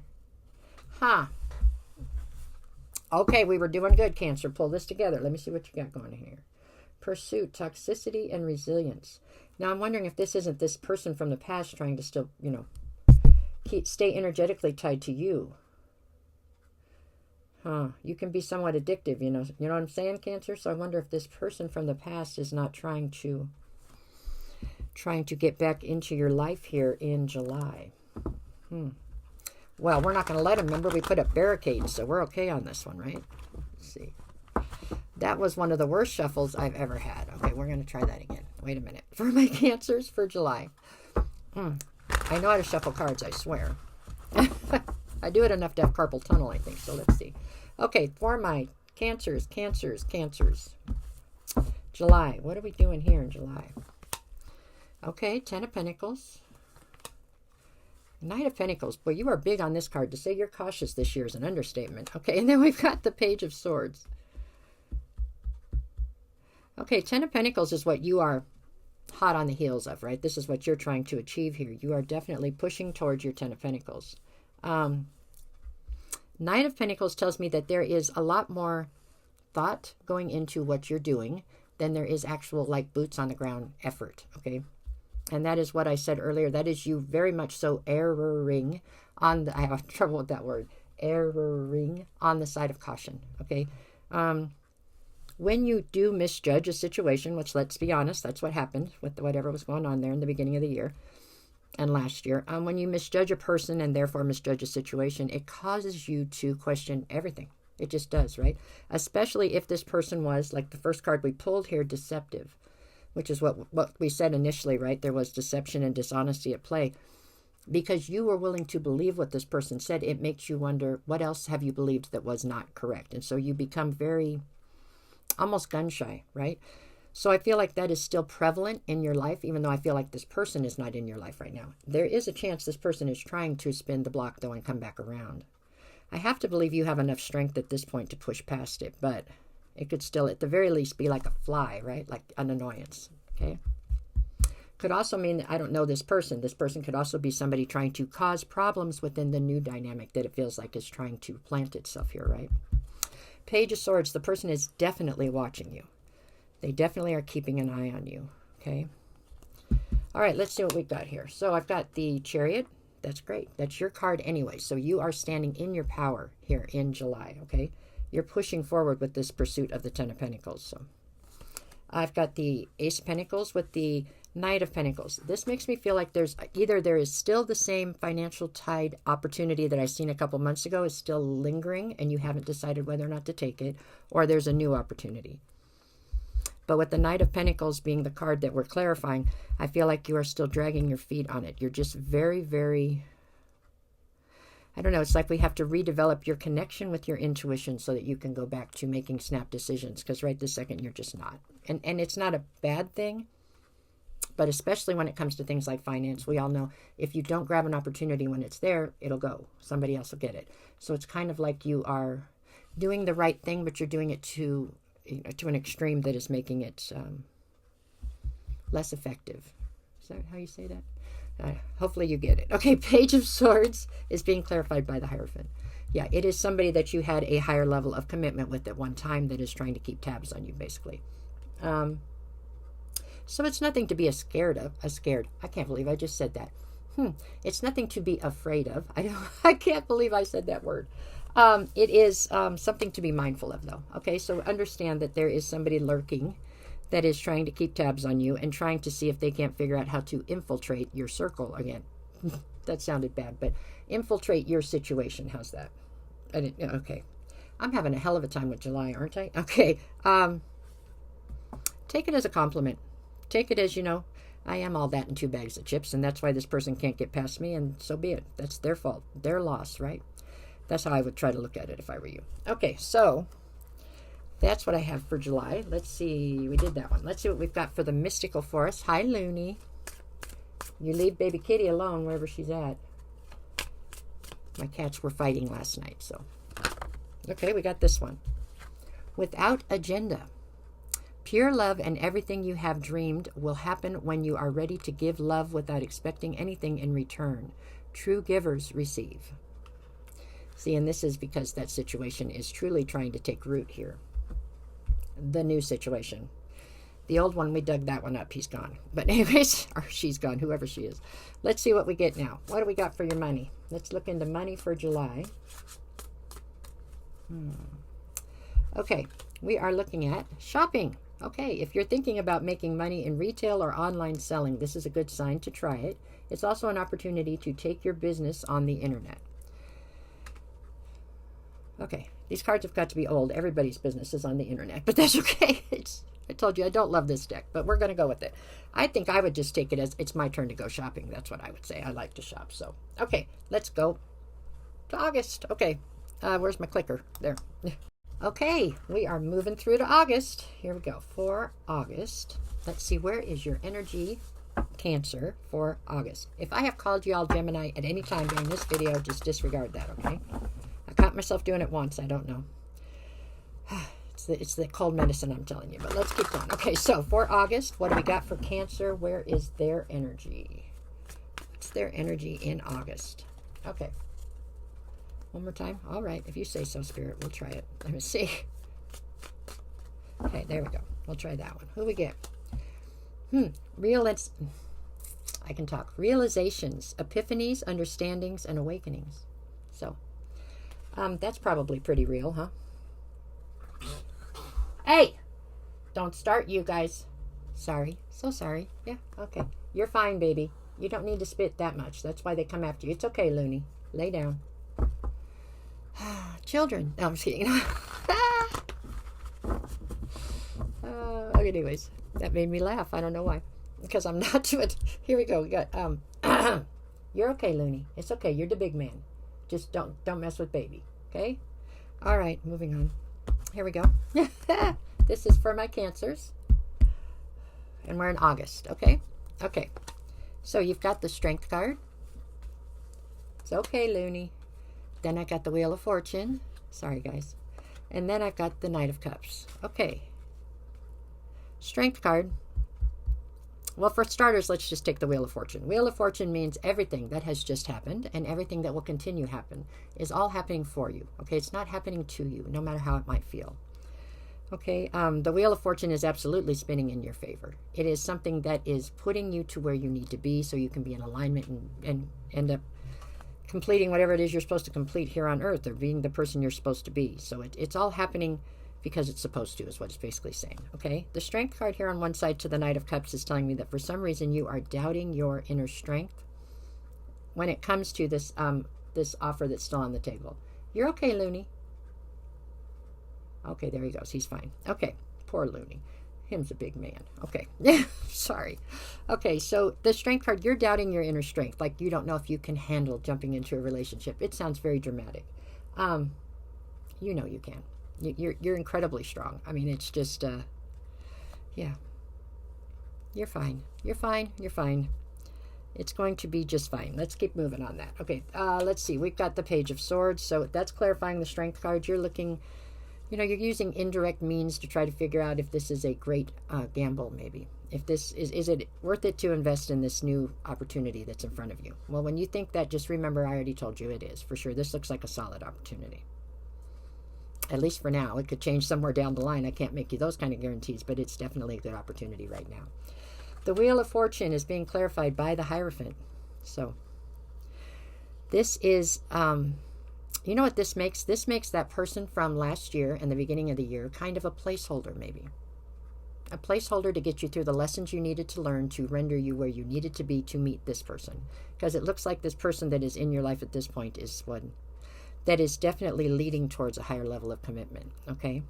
Okay, we were doing good, Cancer. Pull this together. Let me see what you got going here. Pursuit, toxicity, and resilience. Now, I'm wondering if this isn't this person from the past trying to still, stay energetically tied to you. You can be somewhat addictive, You know what I'm saying, Cancer? So I wonder if this person from the past is not trying to get back into your life here in July. Well, we're not going to let him. Remember, we put up barricades, so we're okay on this one, right? Let's see. That was one of the worst shuffles I've ever had. Okay, we're going to try that again. Wait a minute. For my Cancers for July. I know how to shuffle cards, I swear. I do it enough to have carpal tunnel, I think, so let's see. Okay, for my Cancers. July. What are we doing here in July? Okay, 10 of Pentacles. Knight of Pentacles. Boy, you are big on this card. To say you're cautious this year is an understatement. Okay, and then we've got the Page of Swords. Okay, 10 of Pentacles is what you are hot on the heels of, right? This is what you're trying to achieve here. You are definitely pushing towards your 10 of Pentacles. Knight of Pentacles tells me that there is a lot more thought going into what you're doing than there is actual, like, boots on the ground effort, okay? And that is what I said earlier. That is you very much so erring on the, I have trouble with that word, erring on the side of caution, okay? When you do misjudge a situation, which, let's be honest, that's what happened with whatever was going on there in the beginning of the year and last year. When you misjudge a person and therefore misjudge a situation, it causes you to question everything. It just does, right? Especially if this person was, like the first card we pulled here, deceptive, which is what we said initially, right? There was deception and dishonesty at play. Because you were willing to believe what this person said, it makes you wonder, what else have you believed that was not correct? And so you become very, almost gun shy, right? So I feel like that is still prevalent in your life, even though I feel like this person is not in your life right now. There is a chance this person is trying to spin the block, though, and come back around. I have to believe you have enough strength at this point to push past it, but it could still, at the very least, be like a fly, right? Like an annoyance, okay? Could also mean that I don't know this person. This person could also be somebody trying to cause problems within the new dynamic that it feels like is trying to plant itself here, right? Page of Swords, the person is definitely watching you. They definitely are keeping an eye on you, okay? All right, let's see what we've got here. So I've got the Chariot. That's great. That's your card anyway. So you are standing in your power here in July, okay? You're pushing forward with this pursuit of the 10 of Pentacles. So I've got the Ace of Pentacles with the Knight of Pentacles. This makes me feel like there's either there is still the same financial tide opportunity that I seen a couple months ago is still lingering and you haven't decided whether or not to take it, or there's a new opportunity. But with the Knight of Pentacles being the card that we're clarifying, I feel like you are still dragging your feet on it. You're just very, very, I don't know, it's like we have to redevelop your connection with your intuition so that you can go back to making snap decisions, because right this second you're just not. And it's not a bad thing, but especially when it comes to things like finance, we all know if you don't grab an opportunity when it's there, it'll go. Somebody else will get it. So it's kind of like you are doing the right thing, but you're doing it to an extreme that is making it less effective. Is that how you say that? Hopefully you get it. Okay, Page of Swords is being clarified by the Hierophant. Yeah, it is somebody that you had a higher level of commitment with at one time that is trying to keep tabs on you, basically. So it's nothing to be scared of. I can't believe I just said that. It's nothing to be afraid of. I can't believe I said that word. It is something to be mindful of, though. Okay, so understand that there is somebody lurking that is trying to keep tabs on you and trying to see if they can't figure out how to infiltrate your circle again. That sounded bad, but infiltrate your situation. How's that? Okay. I'm having a hell of a time with July, aren't I? Okay. Take it as a compliment. Take it as, I am all that in 2 bags of chips, and that's why this person can't get past me, and so be it. That's their fault. Their loss, right? That's how I would try to look at it if I were you. Okay, so That's what I have for July. Let's see. We did that one. Let's see what we've got for the mystical forest. Hi, Looney. You leave baby kitty alone wherever she's at. My cats were fighting last night, so. Okay, we got this one. Without agenda. Pure love and everything you have dreamed will happen when you are ready to give love without expecting anything in return. True givers receive. See, and this is because that situation is truly trying to take root here. The new situation. The old one, we dug that one up. He's gone. But anyways, or she's gone, whoever she is. Let's see what we get now. What do we got for your money? Let's look into money for July. Okay, we are looking at shopping. Okay, if you're thinking about making money in retail or online selling, this is a good sign to try it. It's also an opportunity to take your business on the internet. Okay, these cards have got to be old. Everybody's business is on the internet, but that's okay. I told you I don't love this deck, but we're going to go with it. I think I would just take it as it's my turn to go shopping. That's what I would say. I like to shop. So, okay, let's go to August. Okay, where's my clicker? There. Okay, we are moving through to August. Here we go. For August, let's see, where is your energy, Cancer, for August? If I have called you all Gemini at any time during this video, just disregard that, okay? I caught myself doing it once. I don't know. It's the cold medicine I'm telling you, but let's keep going. Okay, so for August, what do we got for Cancer? Where is their energy? What's their energy in August? Okay. One more time. All right. If you say so, Spirit, we'll try it. Let me see. Okay, there we go. We'll try that one. Who we get? I can talk. Realizations, epiphanies, understandings, and awakenings. So, that's probably pretty real, huh? Hey! Don't start, you guys. Sorry. So sorry. Yeah, okay. You're fine, baby. You don't need to spit that much. That's why they come after you. It's okay, Looney. Lay down. Children. No, I'm just kidding. Anyways, that made me laugh. I don't know why. Because I'm not doing it. Here we go. We got, you're okay, Looney. It's okay. You're the big man. Just don't mess with baby. Okay? All right, moving on. Here we go. This is for my Cancers. And we're in August, okay? Okay. So you've got the Strength card. It's okay, Looney. Then I got the Wheel of Fortune. Sorry, guys. And then I've got the Knight of Cups. Okay. Strength card. Well, for starters, let's just take the Wheel of Fortune. Wheel of Fortune means everything that has just happened and everything that will continue happen is all happening for you. Okay, it's not happening to you, no matter how it might feel. Okay, the Wheel of Fortune is absolutely spinning in your favor. It is something that is putting you to where you need to be so you can be in alignment and end up completing whatever it is you're supposed to complete here on Earth, or being the person you're supposed to be. So it's all happening because it's supposed to, is what it's basically saying. Okay, the Strength card here on one side to the Knight of Cups is telling me that for some reason you are doubting your inner strength when it comes to this this offer that's still on the table. You're okay, Looney. Okay, there he goes. He's fine. Okay, poor Looney. Him's a big man. Okay, sorry. Okay, so the Strength card, you're doubting your inner strength. Like you don't know if you can handle jumping into a relationship. It sounds very dramatic. You know you can. You're incredibly strong. I mean, it's just, yeah. You're fine. You're fine. You're fine. It's going to be just fine. Let's keep moving on that. Okay, let's see. We've got the Page of Swords. So that's clarifying the Strength card. You're looking, you know, you're using indirect means to try to figure out if this is a great gamble, maybe. If this is it worth it to invest in this new opportunity that's in front of you? Well, when you think that, just remember I already told you it is. For sure, this looks like a solid opportunity. At least for now. It could change somewhere down the line. I can't make you those kind of guarantees, but it's definitely a good opportunity right now. The Wheel of Fortune is being clarified by the Hierophant. So, this is, you know what this makes? This makes that person from last year and the beginning of the year kind of a placeholder, maybe. A placeholder to get you through the lessons you needed to learn to render you where you needed to be to meet this person. Because it looks like this person that is in your life at this point is one that is definitely leading towards a higher level of commitment, okay?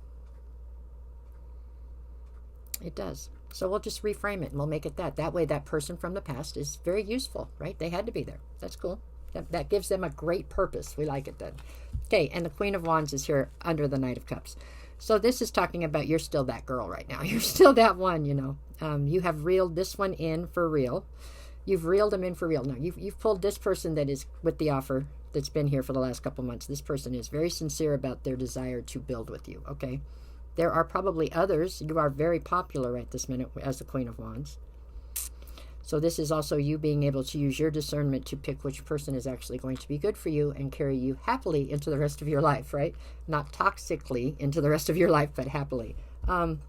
It does. So we'll just reframe it and we'll make it that. That way that person from the past is very useful, right? They had to be there. That's cool. That gives them a great purpose. We like it then. Okay, and the Queen of Wands is here under the Knight of Cups. So this is talking about you're still that girl right now. You're still that one, you know. You have reeled this one in for real. You've reeled them in for real. No, you've pulled this person that is with the offer that's been here for the last couple months. This person is very sincere about their desire to build with you, okay? There are probably others. You are very popular right this minute as the Queen of Wands. So this is also you being able to use your discernment to pick which person is actually going to be good for you and carry you happily into the rest of your life, right? Not toxically into the rest of your life, but happily. And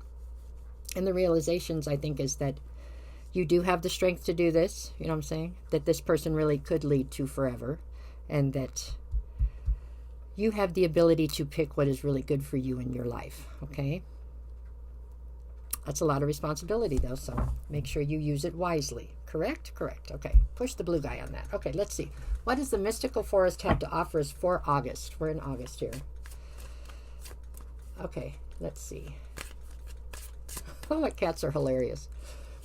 the realizations, I think, is that you do have the strength to do this, you know what I'm saying? That this person really could lead to forever, and that you have the ability to pick what is really good for you in your life, okay? That's a lot of responsibility, though, so make sure you use it wisely. Correct? Correct. Okay, push the blue guy on that. Okay, let's see. What does the mystical forest have to offer us for August? We're in August here. Okay, let's see. Oh, my cats are hilarious.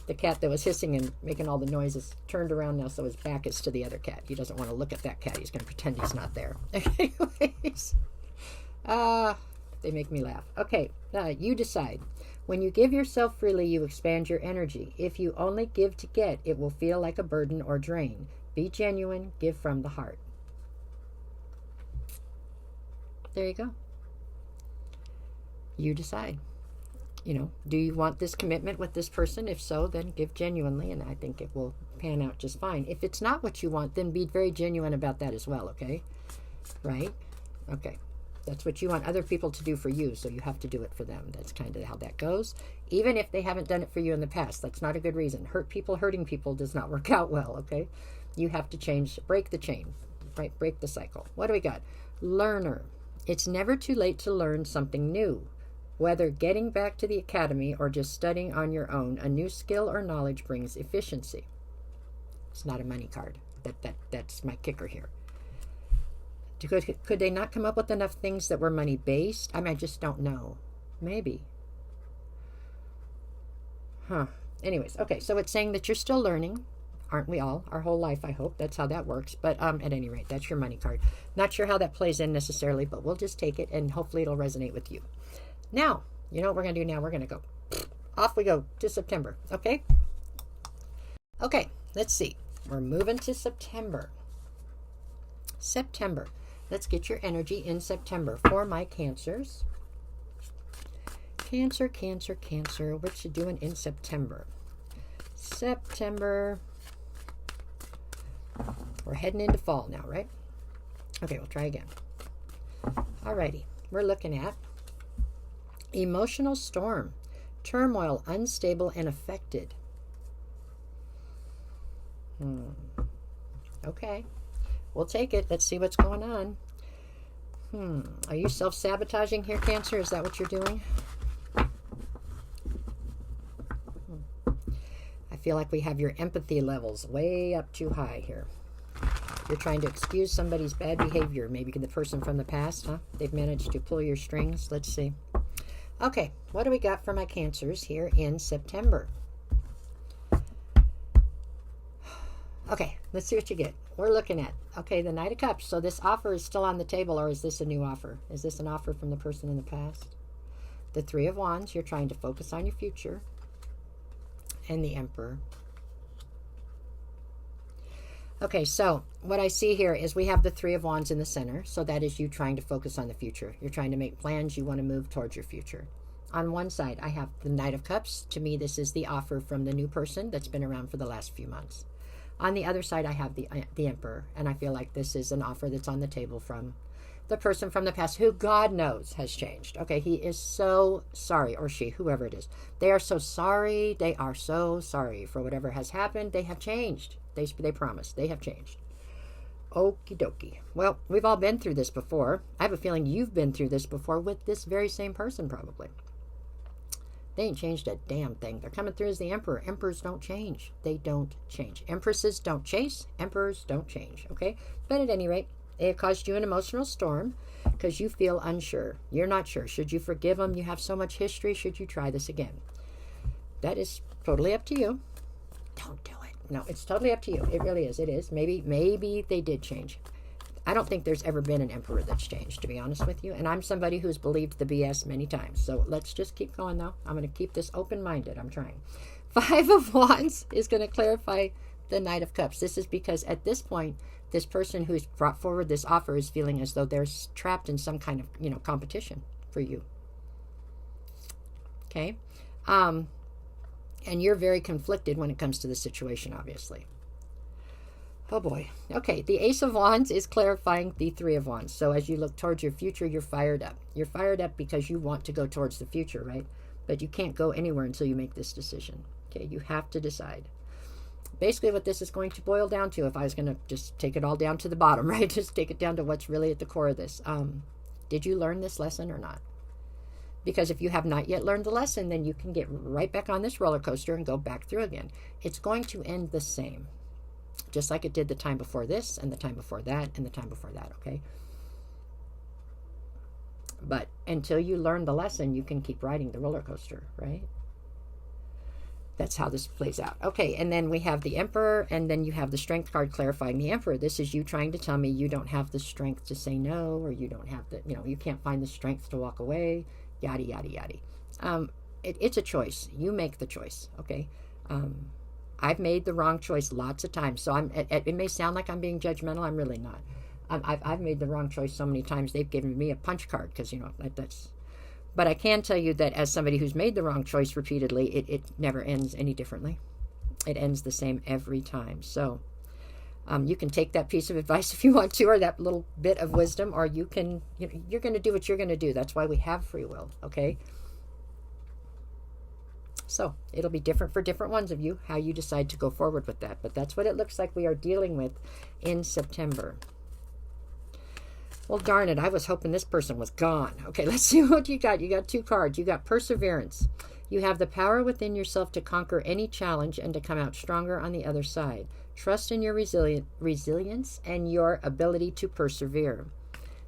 The cat that was hissing and making all the noises turned around now, so his back is to the other cat. He doesn't want to look at that cat. He's going to pretend he's not there. Anyways, they make me laugh. Okay, you decide. When you give yourself freely, you expand your energy. If you only give to get, it will feel like a burden or drain. Be genuine. Give from the heart. There you go. You decide. You know, do you want this commitment with this person? If so, then give genuinely, and I think it will pan out just fine. If it's not what you want, then be very genuine about that as well, okay? Right? Okay. That's what you want other people to do for you, so you have to do it for them. That's kind of how that goes. Even if they haven't done it for you in the past, that's not a good reason. Hurting people does not work out well, okay? You have to change, break the chain, right? Break the cycle. What do we got? Learner. It's never too late to learn something new. Whether getting back to the academy or just studying on your own, a new skill or knowledge brings efficiency. It's not a money card. That's my kicker here. Could they not come up with enough things that were money-based? I mean, I just don't know. Maybe. Huh. Anyways, okay, so it's saying that you're still learning. Aren't we all? Our whole life, I hope. That's how that works. But at any rate, that's your money card. Not sure how that plays in necessarily, but we'll just take it, and hopefully it'll resonate with you. Now, you know what we're going to do now? We're going to go. Off we go to September, okay? Okay, let's see. We're moving to September. September. Let's get your energy in September for my Cancers. Cancer, Cancer, Cancer. What you doing in September? September. We're heading into fall now, right? Okay, we'll try again. Alrighty. We're looking at emotional storm, turmoil, unstable, and affected. Okay. We'll take it. Let's see what's going on. Are you self-sabotaging here, Cancer? Is that what you're doing? I feel like we have your empathy levels way up too high here. You're trying to excuse somebody's bad behavior. Maybe the person from the past, huh? They've managed to pull your strings. Let's see. Okay, what do we got for my Cancers here in September? Okay, let's see what you get. We're looking at, okay, the Knight of Cups. So this offer is still on the table, or is this a new offer? Is this an offer from the person in the past? The Three of Wands, you're trying to focus on your future. And the Emperor. Okay, so what I see here is we have the Three of Wands in the center. So that is you trying to focus on the future. You're trying to make plans. You want to move towards your future. On one side, I have the Knight of Cups. To me, this is the offer from the new person that's been around for the last few months. On the other side, I have the Emperor, and I feel like this is an offer that's on the table from the person from the past who God knows has changed. Okay, he is so sorry, or she, whoever it is. They are so sorry. They are so sorry for whatever has happened. They have changed. They promised. They have changed. Okie dokie. Well, we've all been through this before. I have a feeling you've been through this before with this very same person, probably. They ain't changed a damn thing. They're coming through as the Emperor. Emperors don't change. They don't change. Empresses don't chase. Emperors don't change. Okay? But at any rate, it caused you an emotional storm because you feel unsure. You're not sure. Should you forgive them? You have so much history. Should you try this again? That is totally up to you. Don't do it. No, it's totally up to you. It really is. It is. Maybe they did change. I don't think there's ever been an emperor that's changed, to be honest with you. And I'm somebody who's believed the BS many times. So let's just keep going, though. I'm going to keep this open-minded. I'm trying. Five of Wands is going to clarify the Knight of Cups. This is because at this point, this person who's brought forward this offer is feeling as though they're trapped in some kind of, competition for you. Okay? And you're very conflicted when it comes to the situation, obviously. Oh boy. Okay, the Ace of Wands is clarifying the Three of Wands. So as you look towards your future, you're fired up. You're fired up because you want to go towards the future, right? But you can't go anywhere until you make this decision. Okay, you have to decide. Basically what this is going to boil down to, if I was going to just take it all down to the bottom, right? Just take it down to what's really at the core of this. Did you learn this lesson or not? Because if you have not yet learned the lesson, then you can get right back on this roller coaster and go back through again. It's going to end the same. Just like it did the time before this, and the time before that, and the time before that, okay? But until you learn the lesson, you can keep riding the roller coaster, right? That's how this plays out. Okay, and then we have the Emperor, and then you have the Strength card clarifying the Emperor. This is you trying to tell me you don't have the strength to say no, or you don't have the, you can't find the strength to walk away, yada, yada, yada. It's a choice. You make the choice, okay? I've made the wrong choice lots of times. So it may sound like I'm being judgmental. I'm really not. I've made the wrong choice so many times. They've given me a punch card because, that's... But I can tell you that as somebody who's made the wrong choice repeatedly, it never ends any differently. It ends the same every time. So you can take that piece of advice if you want to, or that little bit of wisdom, or you can, you're going to do what you're going to do. That's why we have free will, okay? So it'll be different for different ones of you, how you decide to go forward with that. But that's what it looks like we are dealing with in September. Well, darn it, I was hoping this person was gone. Okay, let's see what you got. You got two cards. You got Perseverance. You have the power within yourself to conquer any challenge and to come out stronger on the other side. Trust in your resilience and your ability to persevere.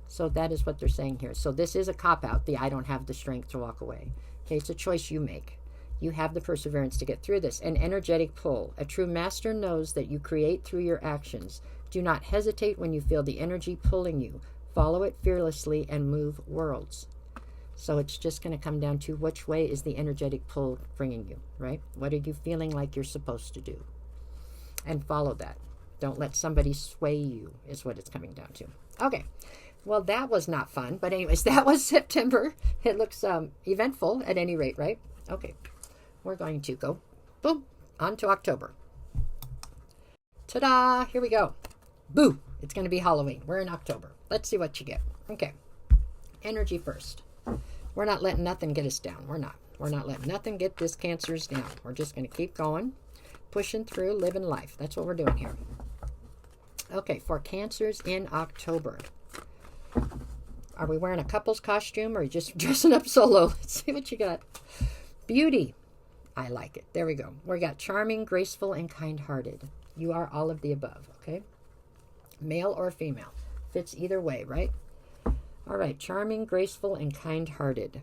So that is what they're saying here. So this is a cop-out, the I don't have the strength to walk away. Okay, it's a choice you make. You have the perseverance to get through this. An energetic pull. A true master knows that you create through your actions. Do not hesitate when you feel the energy pulling you. Follow it fearlessly and move worlds. So it's just going to come down to which way is the energetic pull bringing you, right? What are you feeling like you're supposed to do? And follow that. Don't let somebody sway you is what it's coming down to. Okay. Well, that was not fun. But anyways, that was September. It looks eventful at any rate, right? Okay. We're going to go, boom, on to October. Ta-da! Here we go. Boo! It's going to be Halloween. We're in October. Let's see what you get. Okay. Energy first. We're not letting nothing get us down. We're not. We're not letting nothing get this Cancers down. We're just going to keep going, pushing through, living life. That's what we're doing here. Okay, for Cancers in October. Are we wearing a couple's costume or just dressing up solo? Let's see what you got. Beauty. I like it. There we go. We got charming, graceful, and kind-hearted. You are all of the above, okay? Male or female. Fits either way, right? All right. Charming, graceful, and kind-hearted.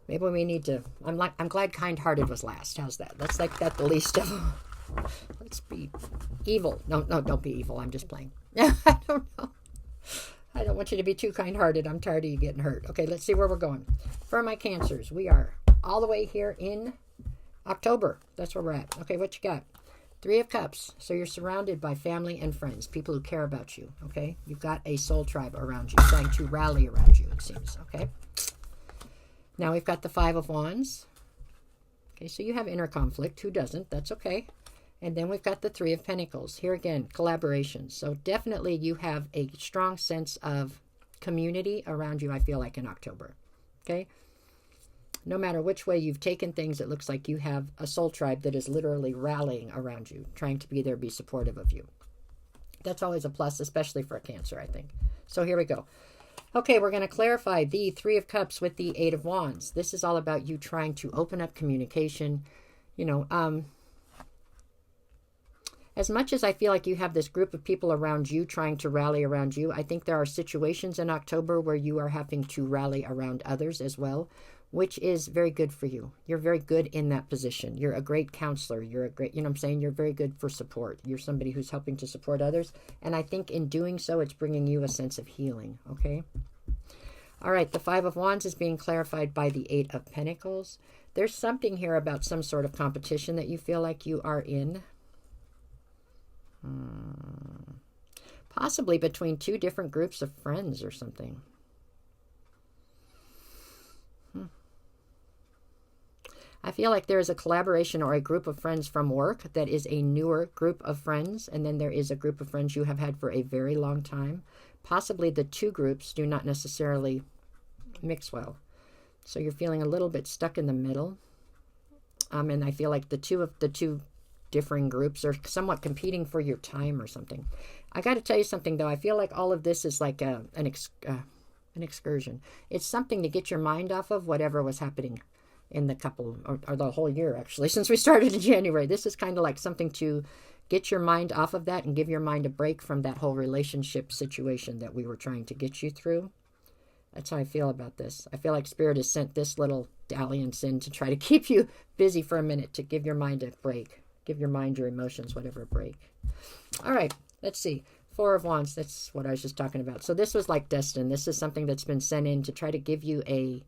Maybe we need to... I'm glad kind-hearted was last. How's that? Let's like that the least of them. Let's be evil. No, don't be evil. I'm just playing. I don't know. I don't want you to be too kind-hearted. I'm tired of you getting hurt. Okay, let's see where we're going. For my Cancers, we are all the way here in October. That's where we're at. Okay, what you got? Three of Cups. So you're surrounded by family and friends, people who care about you, okay? You've got a soul tribe around you, trying to rally around you, it seems, okay? Now we've got the Five of Wands. Okay, so you have inner conflict. Who doesn't? That's okay. And then we've got the Three of Pentacles. Here again, collaboration. So definitely you have a strong sense of community around you, I feel like, in October, okay? No matter which way you've taken things, it looks like you have a soul tribe that is literally rallying around you, trying to be there, be supportive of you. That's always a plus, especially for a Cancer, I think. So here we go. Okay, we're going to clarify the Three of Cups with the Eight of Wands. This is all about you trying to open up communication. As much as I feel like you have this group of people around you trying to rally around you, I think there are situations in October where you are having to rally around others as well, which is very good for you. You're very good in that position. You're a great counselor. You're a great, you know what I'm saying? You're very good for support. You're somebody who's helping to support others. And I think in doing so, it's bringing you a sense of healing, okay? All right, the Five of Wands is being clarified by the Eight of Pentacles. There's something here about some sort of competition that you feel like you are in. Possibly between two different groups of friends or something. I feel like there is a collaboration or a group of friends from work that is a newer group of friends, and then there is a group of friends you have had for a very long time. Possibly the two groups do not necessarily mix well. So you're feeling a little bit stuck in the middle. And I feel like the two differing groups are somewhat competing for your time or something. I got to tell you something, though. I feel like all of this is like an excursion. It's something to get your mind off of whatever was happening in the couple, or the whole year, actually, since we started in January. This is kind of like something to get your mind off of that and give your mind a break from that whole relationship situation that we were trying to get you through. That's how I feel about this. I feel like Spirit has sent this little dalliance in to try to keep you busy for a minute, to give your mind a break. Give your mind, your emotions, whatever, a break. All right, let's see. Four of Wands, that's what I was just talking about. So this was like destined. This is something that's been sent in to try to give you a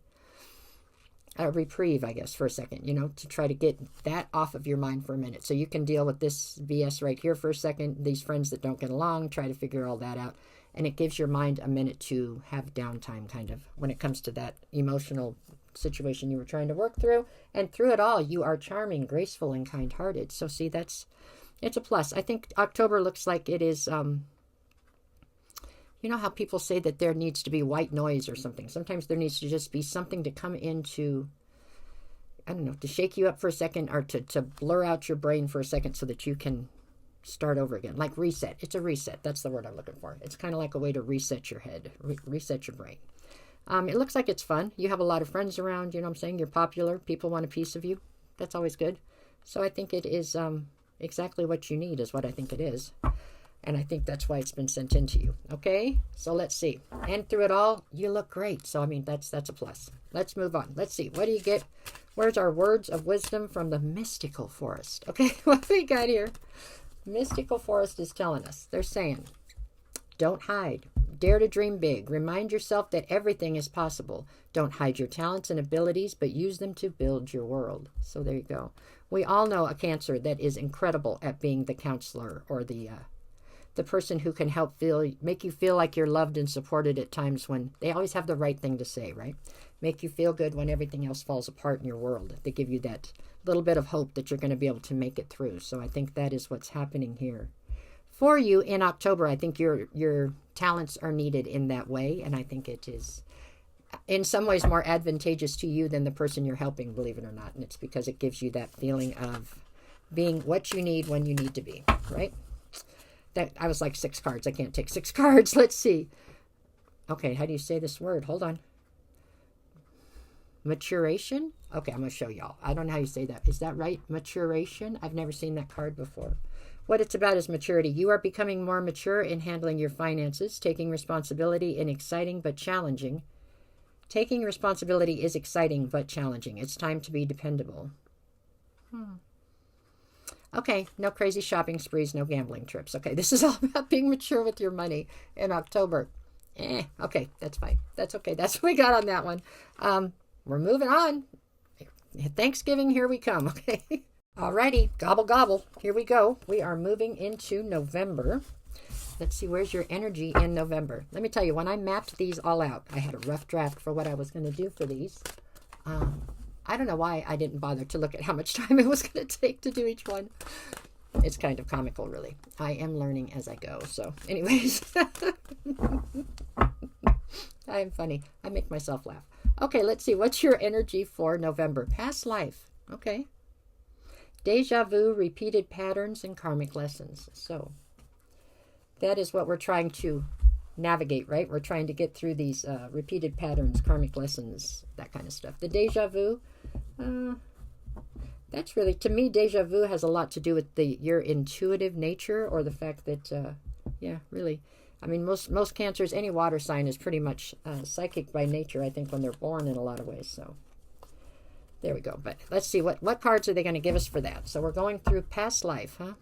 reprieve, I guess, for a second, you know, to try to get that off of your mind for a minute. So you can deal with this BS right here for a second, these friends that don't get along, try to figure all that out. And it gives your mind a minute to have downtime, kind of, when it comes to that emotional situation you were trying to work through. And through it all, you are charming, graceful, and kind-hearted. So see, it's a plus. I think October looks like it is, you know how people say that there needs to be white noise or something? Sometimes there needs to just be something to come into, I don't know, to shake you up for a second, or to blur out your brain for a second so that you can start over again. Like reset. It's a reset. That's the word I'm looking for. It's kind of like a way to reset your head, reset your brain. It looks like it's fun. You have a lot of friends around, you know what I'm saying? You're popular. People want a piece of you. That's always good. So I think it is exactly what you need is what I think it is. And I think that's why it's been sent in to you. Okay? So let's see. And through it all, you look great. So, I mean, that's a plus. Let's move on. Let's see. What do you get? Where's our words of wisdom from the mystical forest? Okay, what we got here? Mystical forest is telling us. They're saying, don't hide. Dare to dream big. Remind yourself that everything is possible. Don't hide your talents and abilities, but use them to build your world. So there you go. We all know a Cancer that is incredible at being the counselor, or the person who can help make you feel like you're loved and supported at times when they always have the right thing to say, right? Make you feel good when everything else falls apart in your world. They give you that little bit of hope that you're going to be able to make it through. So I think that is what's happening here. For you in October, I think your talents are needed in that way, and I think it is in some ways more advantageous to you than the person you're helping, believe it or not. And it's because it gives you that feeling of being what you need when you need to be, right? That I was like 6 cards. I can't take 6 cards. Let's see. Okay, how do you say this word? Hold on. Maturation? Okay, I'm going to show y'all. I don't know how you say that. Is that right? Maturation? I've never seen that card before. What it's about is maturity. You are becoming more mature in handling your finances, taking responsibility in exciting but challenging. Taking responsibility is exciting but challenging. It's time to be dependable. Okay, no crazy shopping sprees, no gambling trips. Okay, this is all about being mature with your money in October. Okay, that's fine. That's okay. That's what we got on that one. We're moving on. Thanksgiving, here we come, okay? Alrighty, gobble, gobble. Here we go. We are moving into November. Let's see, where's your energy in November? Let me tell you, when I mapped these all out, I had a rough draft for what I was going to do for these. I don't know why I didn't bother to look at how much time it was going to take to do each one. It's kind of comical, really. I am learning as I go. So, anyways. I am funny. I make myself laugh. Okay, let's see. What's your energy for November? Past life. Okay. Deja vu, repeated patterns, and karmic lessons. So, that is what we're trying to navigate, right? We're trying to get through these repeated patterns, karmic lessons, that kind of stuff. The deja vu, that's really, to me, deja vu has a lot to do with your intuitive nature, or the fact that, yeah, really, I mean, most Cancers, any water sign is pretty much psychic by nature, I think, when they're born in a lot of ways. So There we go. But let's see, what cards are they going to give us for that? So we're going through past life, huh?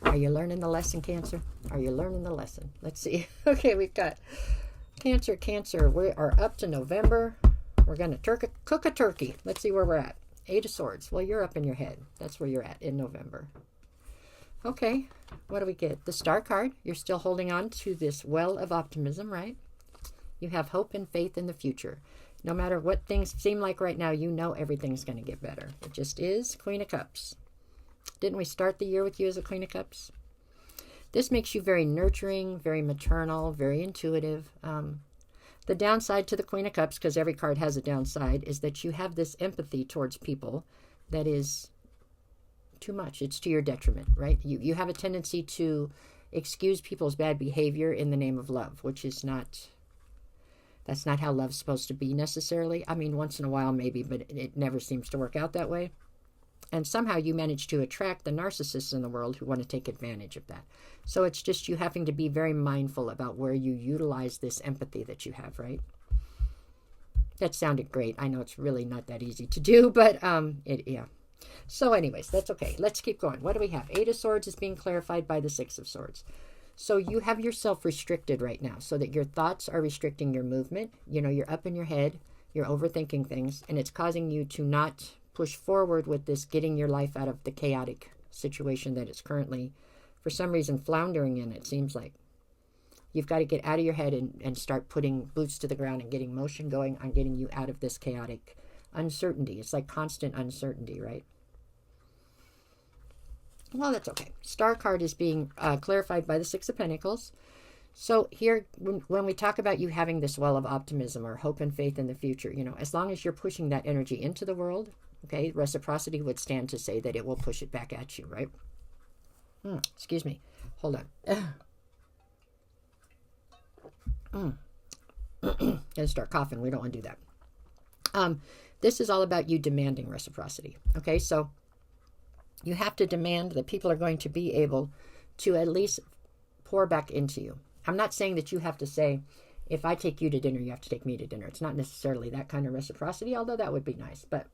Are you learning the lesson, Cancer? Are you learning the lesson? Let's see. Okay, we've got Cancer, Cancer. We are up to November. We're going to cook a turkey. Let's see where we're at. Eight of Swords. Well, you're up in your head. That's where you're at in November. Okay, what do we get? The Star card. You're still holding on to this well of optimism, right? You have hope and faith in the future. No matter what things seem like right now, you know everything's going to get better. It just is. Queen of Cups. Didn't we start the year with you as a Queen of Cups? This makes you very nurturing, very maternal, very intuitive. The downside to the Queen of Cups, because every card has a downside, is that you have this empathy towards people that is too much. It's to your detriment, right? You have a tendency to excuse people's bad behavior in the name of love, which is not... That's not how love's supposed to be necessarily. I mean, once in a while maybe, but it never seems to work out that way. And somehow you manage to attract the narcissists in the world who want to take advantage of that. So it's just you having to be very mindful about where you utilize this empathy that you have, right? That sounded great. I know it's really not that easy to do, but yeah. So anyways, that's okay. Let's keep going. What do we have? Eight of Swords is being clarified by the Six of Swords. So you have yourself restricted right now so that your thoughts are restricting your movement. You know, you're up in your head, you're overthinking things, and it's causing you to not push forward with this getting your life out of the chaotic situation that it's currently, for some reason, floundering in, it seems like. You've got to get out of your head and start putting boots to the ground and getting motion going on getting you out of this chaotic uncertainty. It's like constant uncertainty, right? Well, that's okay. Star card is being clarified by the Six of Pentacles. So here, when we talk about you having this well of optimism or hope and faith in the future, you know, as long as you're pushing that energy into the world, okay, reciprocity would stand to say that it will push it back at you, right? Excuse me. Hold on. Gonna start coughing. We don't want to do that. This is all about you demanding reciprocity. Okay, so you have to demand that people are going to be able to at least pour back into you. I'm not saying that you have to say, if I take you to dinner, you have to take me to dinner. It's not necessarily that kind of reciprocity, although that would be nice. But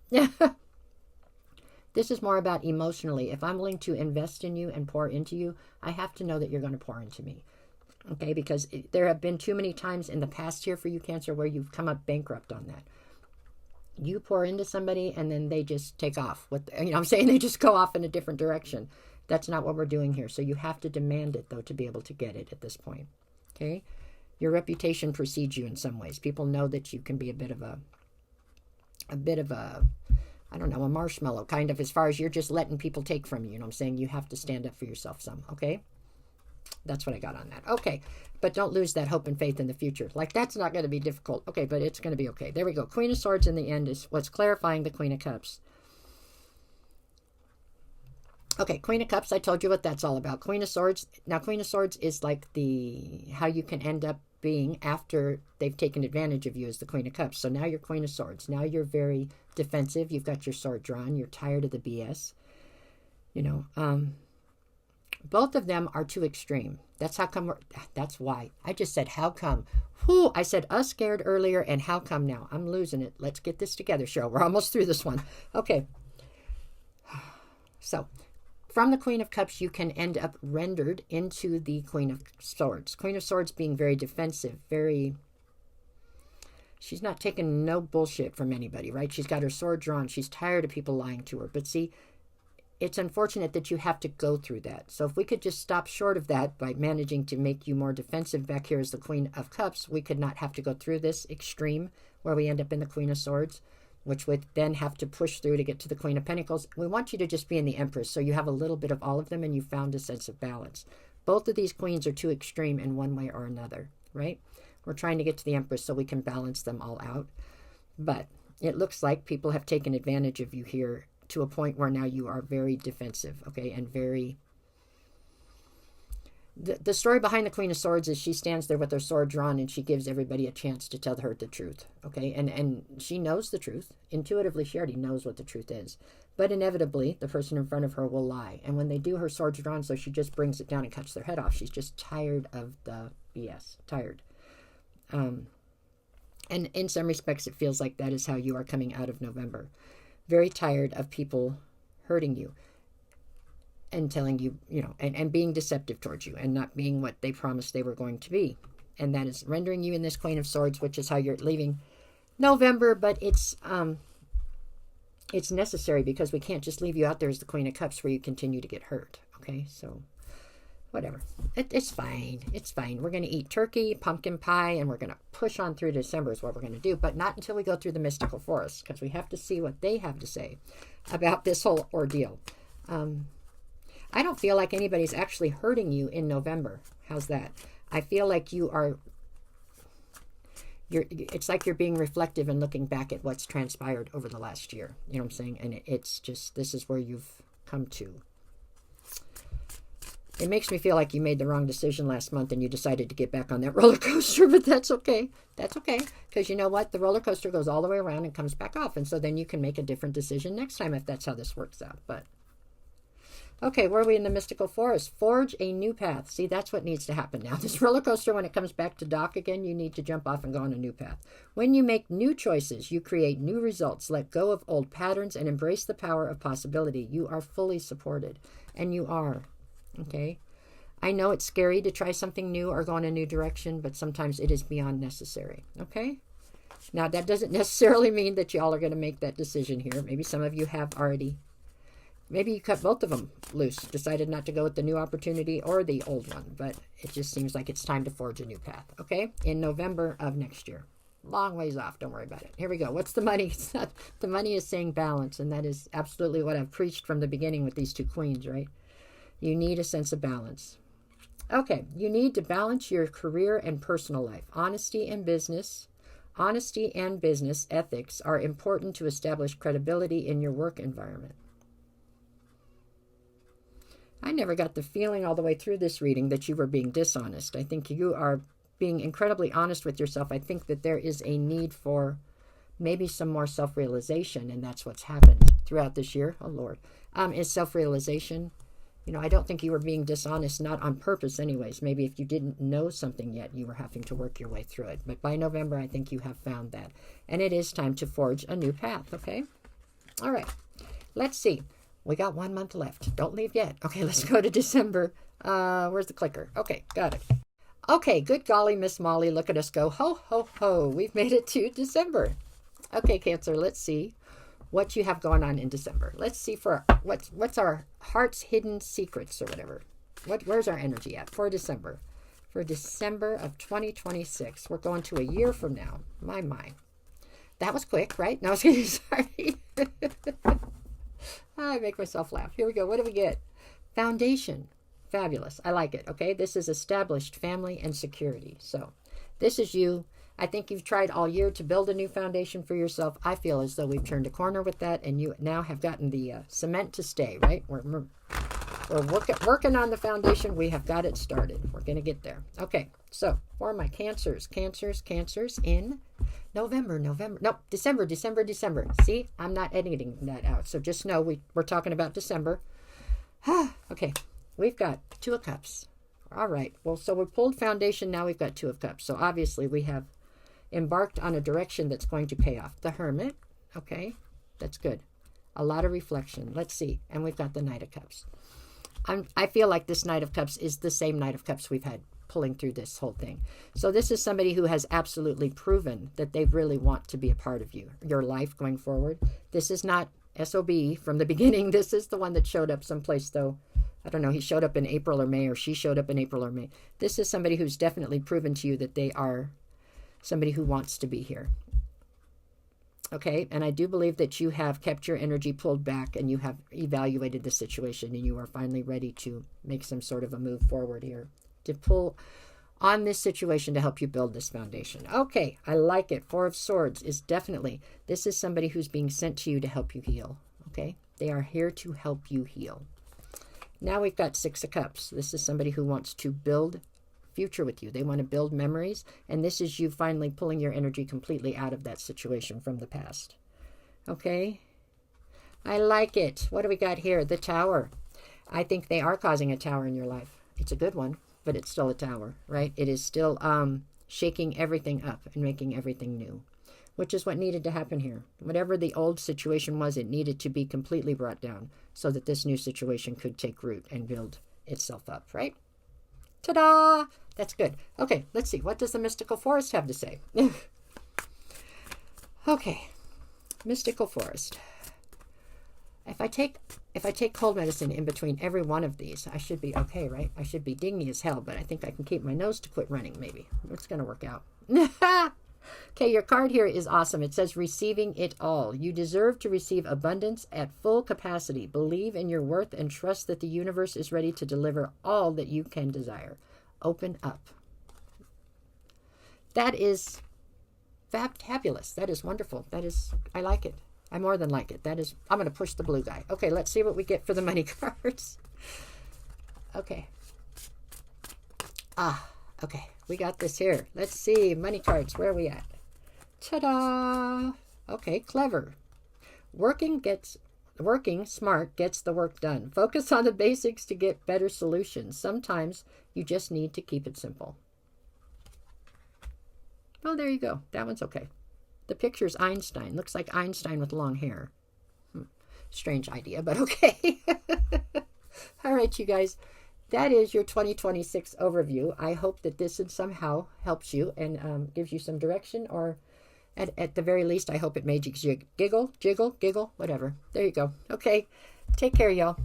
this is more about emotionally. If I'm willing to invest in you and pour into you, I have to know that you're going to pour into me. Okay, because there have been too many times in the past here for you, Cancer, where you've come up bankrupt on that. You pour into somebody and then they just take off. I'm saying they just go off in a different direction. That's not what we're doing here. So you have to demand it, though, to be able to get it at this point. Okay? Your reputation precedes you in some ways. People know that you can be a bit of a, I don't know, a marshmallow, kind of, as far as you're just letting people take from you. You know what I'm saying? You have to stand up for yourself some, okay? That's what I got on that. Okay, but don't lose that hope and faith in the future. Like, that's not going to be difficult. Okay, but it's going to be okay. There we go. Queen of Swords in the end is what's clarifying the Queen of Cups. Okay, Queen of Cups, I told you what that's all about. Queen of Swords. Now, Queen of Swords is like how you can end up being after they've taken advantage of you as the Queen of Cups. So now you're Queen of Swords. Now you're very defensive. You've got your sword drawn. You're tired of the BS. You know, both of them are too extreme. That's why. I just said, how come? Whew, I said us scared earlier, and how come now? I'm losing it. Let's get this together, Cheryl. We're almost through this one. Okay. So, from the Queen of Cups, you can end up rendered into the Queen of Swords. Queen of Swords being very defensive, she's not taking no bullshit from anybody, right? She's got her sword drawn. She's tired of people lying to her. But see, it's unfortunate that you have to go through that. So if we could just stop short of that by managing to make you more defensive back here as the Queen of Cups, we could not have to go through this extreme where we end up in the Queen of Swords, which would then have to push through to get to the Queen of Pentacles. We want you to just be in the Empress, so you have a little bit of all of them and you found a sense of balance. Both of these queens are too extreme in one way or another, right? We're trying to get to the Empress so we can balance them all out. But it looks like people have taken advantage of you here to a point where now you are very defensive, okay, and very... The story behind the Queen of Swords is she stands there with her sword drawn and she gives everybody a chance to tell her the truth, okay? And she knows the truth. Intuitively, she already knows what the truth is. But inevitably, the person in front of her will lie. And when they do, her sword's drawn, so she just brings it down and cuts their head off. She's just tired of the BS. Tired. And in some respects, it feels like that is how you are coming out of November. Very tired of people hurting you and telling you, and being deceptive towards you and not being what they promised they were going to be. And that is rendering you in this Queen of Swords, which is how you're leaving November, but it's necessary because we can't just leave you out there as the Queen of Cups where you continue to get hurt. Okay, so whatever. It's fine. It's fine. We're going to eat turkey, pumpkin pie, and we're going to push on through December is what we're going to do, but not until we go through the mystical forest, because we have to see what they have to say about this whole ordeal. I don't feel like anybody's actually hurting you in November. How's that? I feel like it's like you're being reflective and looking back at what's transpired over the last year. You know what I'm saying? And it's just, this is where you've come to. It makes me feel like you made the wrong decision last month and you decided to get back on that roller coaster, but that's okay. That's okay. Because you know what? The roller coaster goes all the way around and comes back off. And so then you can make a different decision next time if that's how this works out. But okay, where are we in the mystical forest? Forge a new path. See, that's what needs to happen now. This roller coaster, when it comes back to dock again, you need to jump off and go on a new path. When you make new choices, you create new results. Let go of old patterns and embrace the power of possibility. You are fully supported. And you are. Okay? I know it's scary to try something new or go in a new direction, but sometimes it is beyond necessary. Okay? Now, that doesn't necessarily mean that y'all are going to make that decision here. Maybe some of you have already. Maybe you cut both of them loose, decided not to go with the new opportunity or the old one, but it just seems like it's time to forge a new path, okay? In November of next year. Long ways off, don't worry about it. Here we go. What's the money? The money is saying balance, and that is absolutely what I've preached from the beginning with these two queens, right? You need a sense of balance. Okay, you need to balance your career and personal life. Honesty and business ethics are important to establish credibility in your work environment. I never got the feeling all the way through this reading that you were being dishonest. I think you are being incredibly honest with yourself. I think that there is a need for maybe some more self-realization, and that's what's happened throughout this year. Oh, Lord. Is self-realization. I don't think you were being dishonest, not on purpose anyways. Maybe if you didn't know something yet, you were having to work your way through it. But by November, I think you have found that. And it is time to forge a new path, okay? All right. Let's see. We got 1 month left. Don't leave yet. Okay, let's go to December. Where's the clicker? Okay, got it. Okay, good golly, Miss Molly, look at us go. Ho, ho, ho. We've made it to December. Okay, Cancer, let's see what you have going on in December. Let's see for what's our heart's hidden secrets or whatever. Where's our energy at for December? For December of 2026. We're going to a year from now. My. That was quick, right? No, sorry. I make myself laugh. Here we go. What do we get? Foundation. Fabulous. I like it. Okay. This is established family and security. So this is you. I think you've tried all year to build a new foundation for yourself. I feel as though we've turned a corner with that, and you now have gotten the cement to stay, right? We're working on the foundation. We have got it started. We're going to get there. Okay. So for my cancers in December. See, I'm not editing that out. So just know we're talking about December. Okay, we've got 2 of Cups. All right, well, so we pulled foundation. Now we've got 2 of Cups. So obviously we have embarked on a direction that's going to pay off. The Hermit, okay, that's good. A lot of reflection. Let's see. And we've got the Knight of Cups. I feel like this Knight of Cups is the same Knight of Cups we've had pulling through this whole thing. So this is somebody who has absolutely proven that they really want to be a part of your life going forward. This is not SOB from the beginning. This is the one that showed up someplace, though. I don't know, he showed up in April or May, or she showed up in April or May. This is somebody who's definitely proven to you that they are somebody who wants to be here. Okay, and I do believe that you have kept your energy pulled back and you have evaluated the situation and you are finally ready to make some sort of a move forward here to pull on this situation to help you build this foundation. Okay, I like it. 4 of Swords is definitely, this is somebody who's being sent to you to help you heal. Okay, they are here to help you heal. Now we've got 6 of Cups. This is somebody who wants to build future with you. They want to build memories, and this is you finally pulling your energy completely out of that situation from the past. Okay, I like it. What do we got here? The Tower. I think they are causing a tower in your life. It's a good one, but it's still a tower, right? It is still shaking everything up and making everything new, which is what needed to happen here. Whatever the old situation was, it needed to be completely brought down so that this new situation could take root and build itself up, right? Ta-da! That's good. Okay, let's see. What does the mystical forest have to say? Okay, mystical forest. If I take cold medicine in between every one of these, I should be okay, right? I should be dingy as hell, but I think I can keep my nose to quit running, maybe. It's going to work out. Okay, your card here is awesome. It says receiving it all. You deserve to receive abundance at full capacity. Believe in your worth and trust that the universe is ready to deliver all that you can desire. Open up. That is fabulous. That is wonderful. I like it. I more than like it. I'm going to push the blue guy. Okay, let's see what we get for the money cards. Okay. Okay. We got this here. Let's see. Money cards. Where are we at? Ta-da! Okay, clever. Working smart gets the work done. Focus on the basics to get better solutions. Sometimes you just need to keep it simple. Oh, there you go. That one's okay. The picture's Einstein. Looks like Einstein with long hair. Strange idea, but okay. All right, you guys. That is your 2026 overview. I hope that this somehow helps you and gives you some direction, or at the very least, I hope it made you giggle, whatever. There you go. Okay. Take care, y'all.